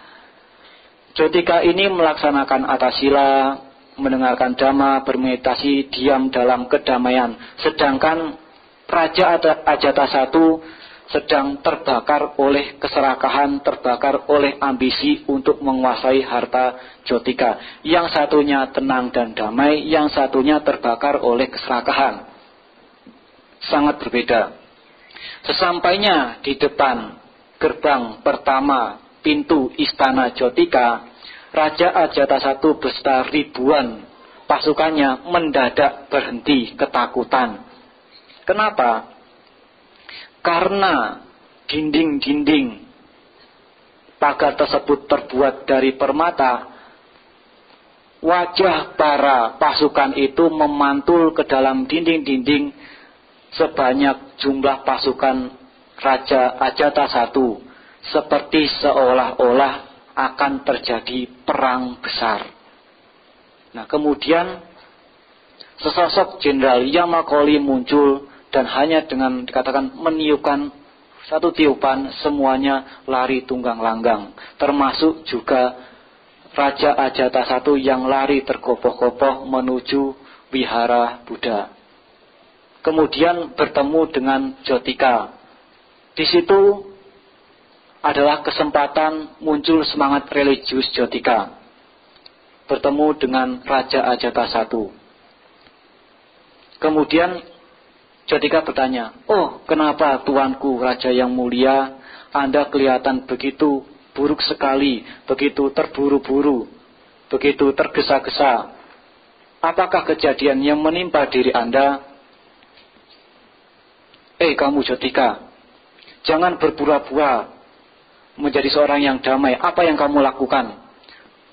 Jotika ini melaksanakan atasila, mendengarkan dhamma, bermeditasi, diam dalam kedamaian. Sedangkan Raja Ajatasattu sedang terbakar oleh keserakahan, terbakar oleh ambisi untuk menguasai harta Jotika. Yang satunya tenang dan damai, yang satunya terbakar oleh keserakahan. Sangat berbeda. Sesampainya di depan gerbang pertama pintu istana Jotika, Raja Ajatasattu beserta ribuan pasukannya mendadak berhenti ketakutan. Kenapa? Karena dinding-dinding pagar tersebut terbuat dari permata. Wajah para pasukan itu memantul ke dalam dinding-dinding sebanyak jumlah pasukan Raja Ajatasattu, seperti seolah-olah akan terjadi perang besar. Nah, kemudian sesosok Jenderal Yamakoli muncul dan hanya dengan dikatakan meniupkan satu tiupan semuanya lari tunggang langgang, termasuk juga Raja Ajatasattu yang lari tergopoh-gopoh menuju wihara Buddha. Kemudian bertemu dengan Jotika. Di situ adalah kesempatan muncul semangat religius Jotika. Bertemu dengan Raja Ajatasattu. Kemudian Jotika bertanya, "Oh, kenapa tuanku Raja yang mulia, Anda kelihatan begitu buruk sekali, begitu terburu-buru, begitu tergesa-gesa. Apakah kejadian yang menimpa diri Anda?" Kamu Jotika, jangan berpura-pura menjadi seorang yang damai. Apa yang kamu lakukan?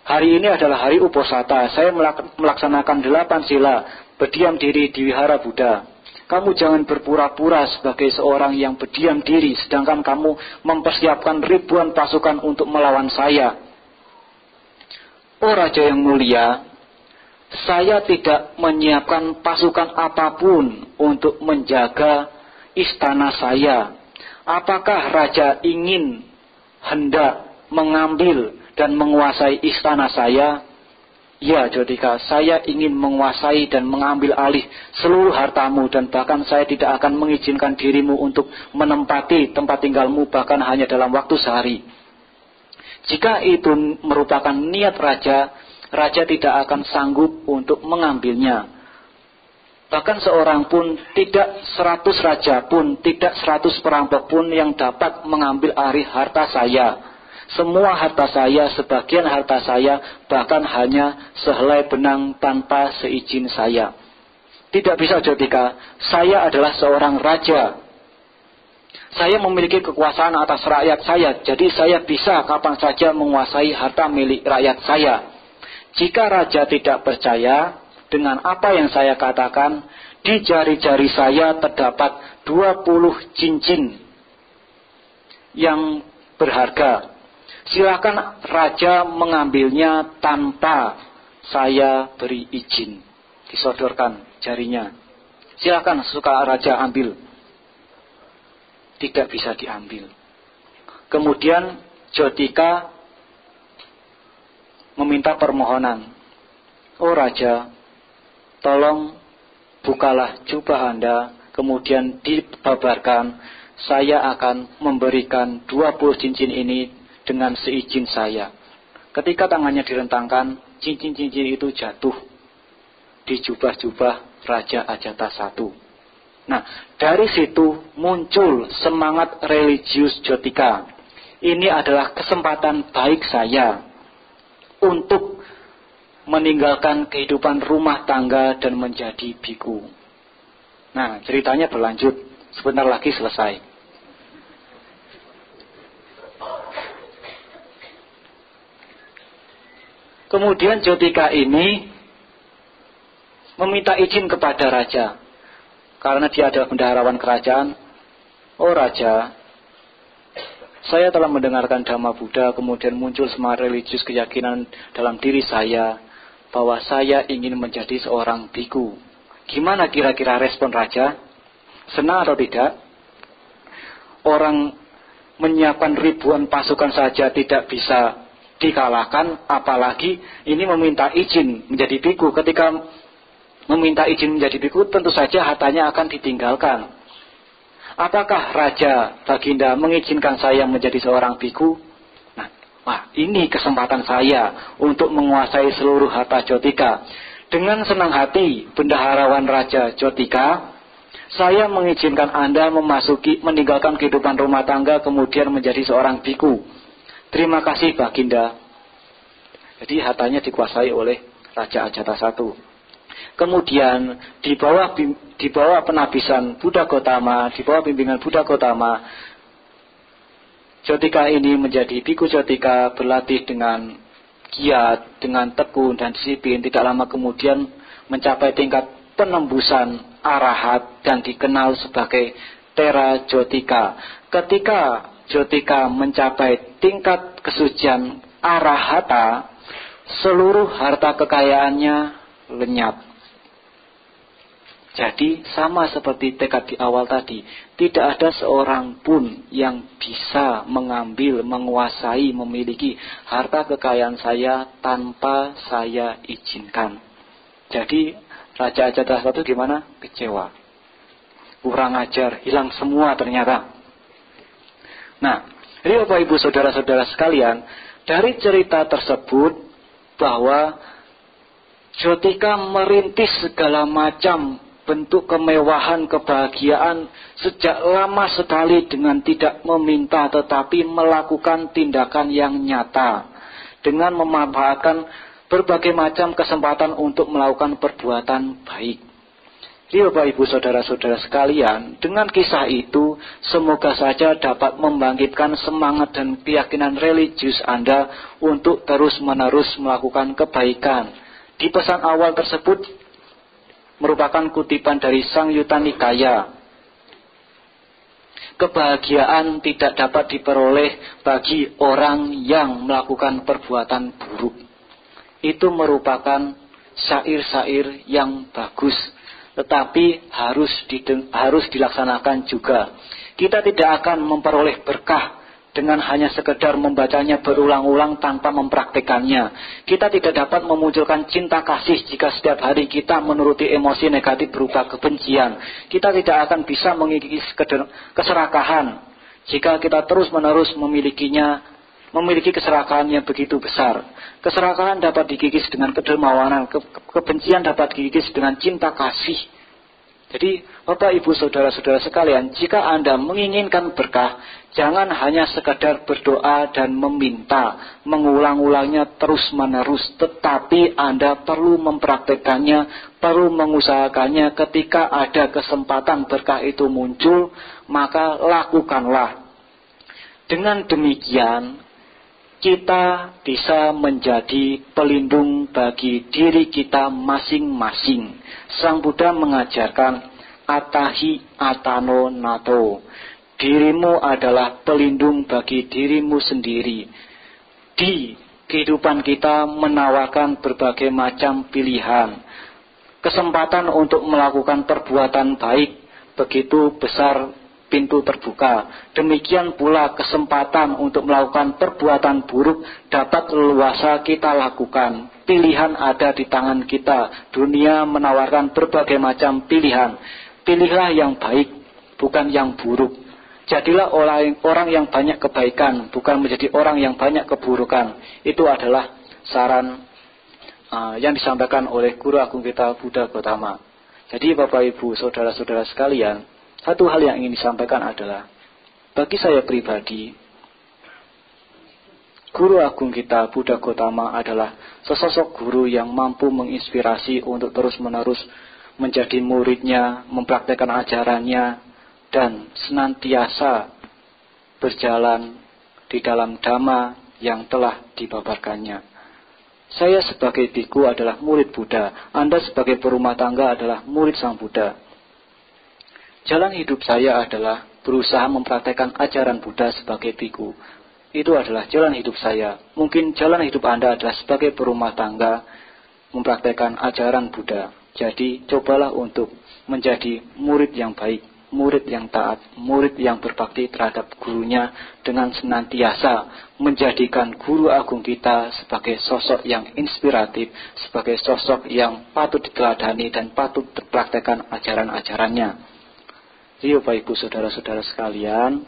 Hari ini adalah hari Uposatha. Saya melaksanakan 8 sila, berdiam diri di wihara Buddha. Kamu jangan berpura-pura sebagai seorang yang berdiam diri, sedangkan kamu mempersiapkan ribuan pasukan untuk melawan saya. Oh Raja yang mulia, saya tidak menyiapkan pasukan apapun untuk menjaga istana saya. Apakah Raja ingin hendak mengambil dan menguasai istana saya? Ya Jotika, saya ingin menguasai dan mengambil alih seluruh hartamu, dan bahkan saya tidak akan mengizinkan dirimu untuk menempati tempat tinggalmu bahkan hanya dalam waktu sehari. Jika itu merupakan niat Raja, Raja tidak akan sanggup untuk mengambilnya. Bahkan seorang pun, tidak 100 raja pun, tidak 100 perampok pun yang dapat mengambil alih harta saya. Semua harta saya, sebagian harta saya, bahkan hanya sehelai benang tanpa seizin saya. Tidak bisa Jotika, saya adalah seorang raja. Saya memiliki kekuasaan atas rakyat saya, jadi saya bisa kapan saja menguasai harta milik rakyat saya. Jika raja tidak percaya dengan apa yang saya katakan, di jari-jari saya terdapat 20 cincin yang berharga. Silakan raja mengambilnya tanpa saya beri izin. Disodorkan jarinya. Silakan suka raja ambil. Tidak bisa diambil. Kemudian Jotika meminta permohonan. Oh Raja, tolong bukalah jubah Anda, kemudian dibabarkan. Saya akan memberikan 20 cincin ini dengan seizin saya. Ketika tangannya direntangkan, cincin-cincin itu jatuh di jubah-jubah Raja Ajatasattu. Nah, dari situ muncul semangat religius Jotika. Ini adalah kesempatan baik saya untuk meninggalkan kehidupan rumah tangga dan menjadi biku. Nah, ceritanya berlanjut. Sebentar lagi selesai. Kemudian Jotika ini meminta izin kepada raja. Karena dia adalah bendaharawan kerajaan. Oh raja, saya telah mendengarkan Dhamma Buddha, kemudian muncul semangat religius keyakinan dalam diri saya bahwa saya ingin menjadi seorang biku. Gimana kira-kira respon raja? Senang atau tidak? Orang menyiapkan ribuan pasukan saja tidak bisa dikalahkan, apalagi ini meminta izin menjadi biku. Ketika meminta izin menjadi biku, tentu saja hartanya akan ditinggalkan. Apakah Raja Baginda mengizinkan saya menjadi seorang biku? Nah, wah, ini kesempatan saya untuk menguasai seluruh harta Jotika. Dengan senang hati, bendaharawan Raja Jotika, saya mengizinkan Anda meninggalkan kehidupan rumah tangga, kemudian menjadi seorang biku. Terima kasih Baginda. Jadi hartanya dikuasai oleh Raja Ajatasattu. Kemudian di bawah penabisan Buddha Gotama, di bawah bimbingan Buddha Gotama, Jotika ini menjadi biku Jotika, berlatih dengan giat, dengan tekun dan disiplin. Tidak lama kemudian mencapai tingkat penembusan arahat dan dikenal sebagai Tera Jotika. Ketika Jotika mencapai tingkat kesucian arahata, seluruh harta kekayaannya lenyap. Jadi sama seperti tekad di awal tadi, tidak ada seorang pun yang bisa mengambil, menguasai, memiliki harta kekayaan saya tanpa saya izinkan. Jadi Raja Ajatasattu gimana? Kecewa. Kurang ajar, hilang semua ternyata. Nah, jadi Bapak Ibu Saudara-saudara sekalian, dari cerita tersebut bahwa Jotika merintis segala macam bentuk kemewahan, kebahagiaan sejak lama sekali dengan tidak meminta tetapi melakukan tindakan yang nyata dengan memanfaatkan berbagai macam kesempatan untuk melakukan perbuatan baik. Jadi Bapak Ibu Saudara-saudara sekalian, dengan kisah itu semoga saja dapat membangkitkan semangat dan keyakinan religius Anda untuk terus-menerus melakukan kebaikan. Di pesan awal tersebut merupakan kutipan dari Sang Yuta Nikaya. Kebahagiaan tidak dapat diperoleh bagi orang yang melakukan perbuatan buruk. Itu merupakan syair-syair yang bagus, tetapi harus dilaksanakan juga. Kita tidak akan memperoleh berkah dengan hanya sekedar membacanya berulang-ulang tanpa mempraktekannya. Kita tidak dapat memunculkan cinta kasih jika setiap hari kita menuruti emosi negatif berupa kebencian. Kita tidak akan bisa mengikis keserakahan jika kita terus-menerus memiliki keserakahan yang begitu besar. Keserakahan dapat dikikis dengan kedermawanan, kebencian dapat dikikis dengan cinta kasih. Jadi Bapak Ibu Saudara-saudara sekalian, jika Anda menginginkan berkah, jangan hanya sekadar berdoa dan meminta, mengulang-ulangnya terus-menerus, tetapi Anda perlu mempraktekannya, perlu mengusahakannya. Ketika ada kesempatan berkah itu muncul, maka lakukanlah. Dengan demikian, kita bisa menjadi pelindung bagi diri kita masing-masing. Sang Buddha mengajarkan atahi atano nato. Dirimu adalah pelindung bagi dirimu sendiri. Di kehidupan kita menawarkan berbagai macam pilihan. Kesempatan untuk melakukan perbuatan baik begitu besar pintu terbuka. Demikian pula kesempatan untuk melakukan perbuatan buruk dapat leluasa kita lakukan. Pilihan ada di tangan kita. Dunia menawarkan berbagai macam pilihan. Pilihlah yang baik, bukan yang buruk. Jadilah orang yang banyak kebaikan, bukan menjadi orang yang banyak keburukan. Itu adalah saran yang disampaikan oleh Guru Agung kita Buddha Gotama. Jadi Bapak Ibu, saudara-saudara sekalian, satu hal yang ingin disampaikan adalah, bagi saya pribadi, Guru Agung kita, Buddha Gautama adalah sesosok guru yang mampu menginspirasi untuk terus-menerus menjadi muridnya, mempraktekkan ajarannya, dan senantiasa berjalan di dalam dhamma yang telah dibabarkannya. Saya sebagai biku adalah murid Buddha, Anda sebagai perumah tangga adalah murid Sang Buddha. Jalan hidup saya adalah berusaha mempraktekkan ajaran Buddha sebagai biku. Itu adalah jalan hidup saya. Mungkin jalan hidup Anda adalah sebagai perumah tangga mempraktekkan ajaran Buddha. Jadi cobalah untuk menjadi murid yang baik, murid yang taat, murid yang berbakti terhadap gurunya dengan senantiasa menjadikan Guru Agung kita sebagai sosok yang inspiratif, sebagai sosok yang patut diteladani dan patut dipraktekkan ajaran-ajarannya. Jadi Bapak Ibu saudara-saudara sekalian,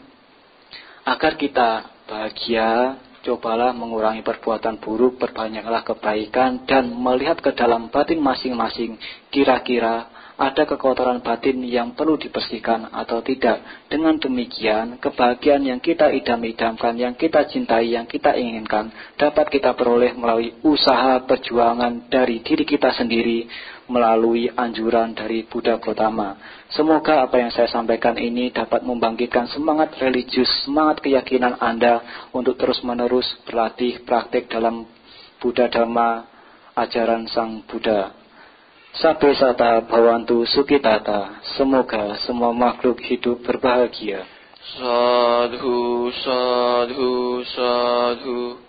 agar kita bahagia, cobalah mengurangi perbuatan buruk, perbanyaklah kebaikan, dan melihat ke dalam batin masing-masing, kira-kira ada kekotoran batin yang perlu dibersihkan atau tidak. Dengan demikian, kebahagiaan yang kita idam-idamkan, yang kita cintai, yang kita inginkan, dapat kita peroleh melalui usaha perjuangan dari diri kita sendiri, melalui anjuran dari Buddha Gautama. Semoga apa yang saya sampaikan ini dapat membangkitkan semangat religius, semangat keyakinan Anda untuk terus-menerus berlatih praktik dalam Buddha Dhamma, ajaran Sang Buddha. Sabbe sata bhavantu sukhitata. Semoga semua makhluk hidup berbahagia. Sadhu, sadhu, sadhu.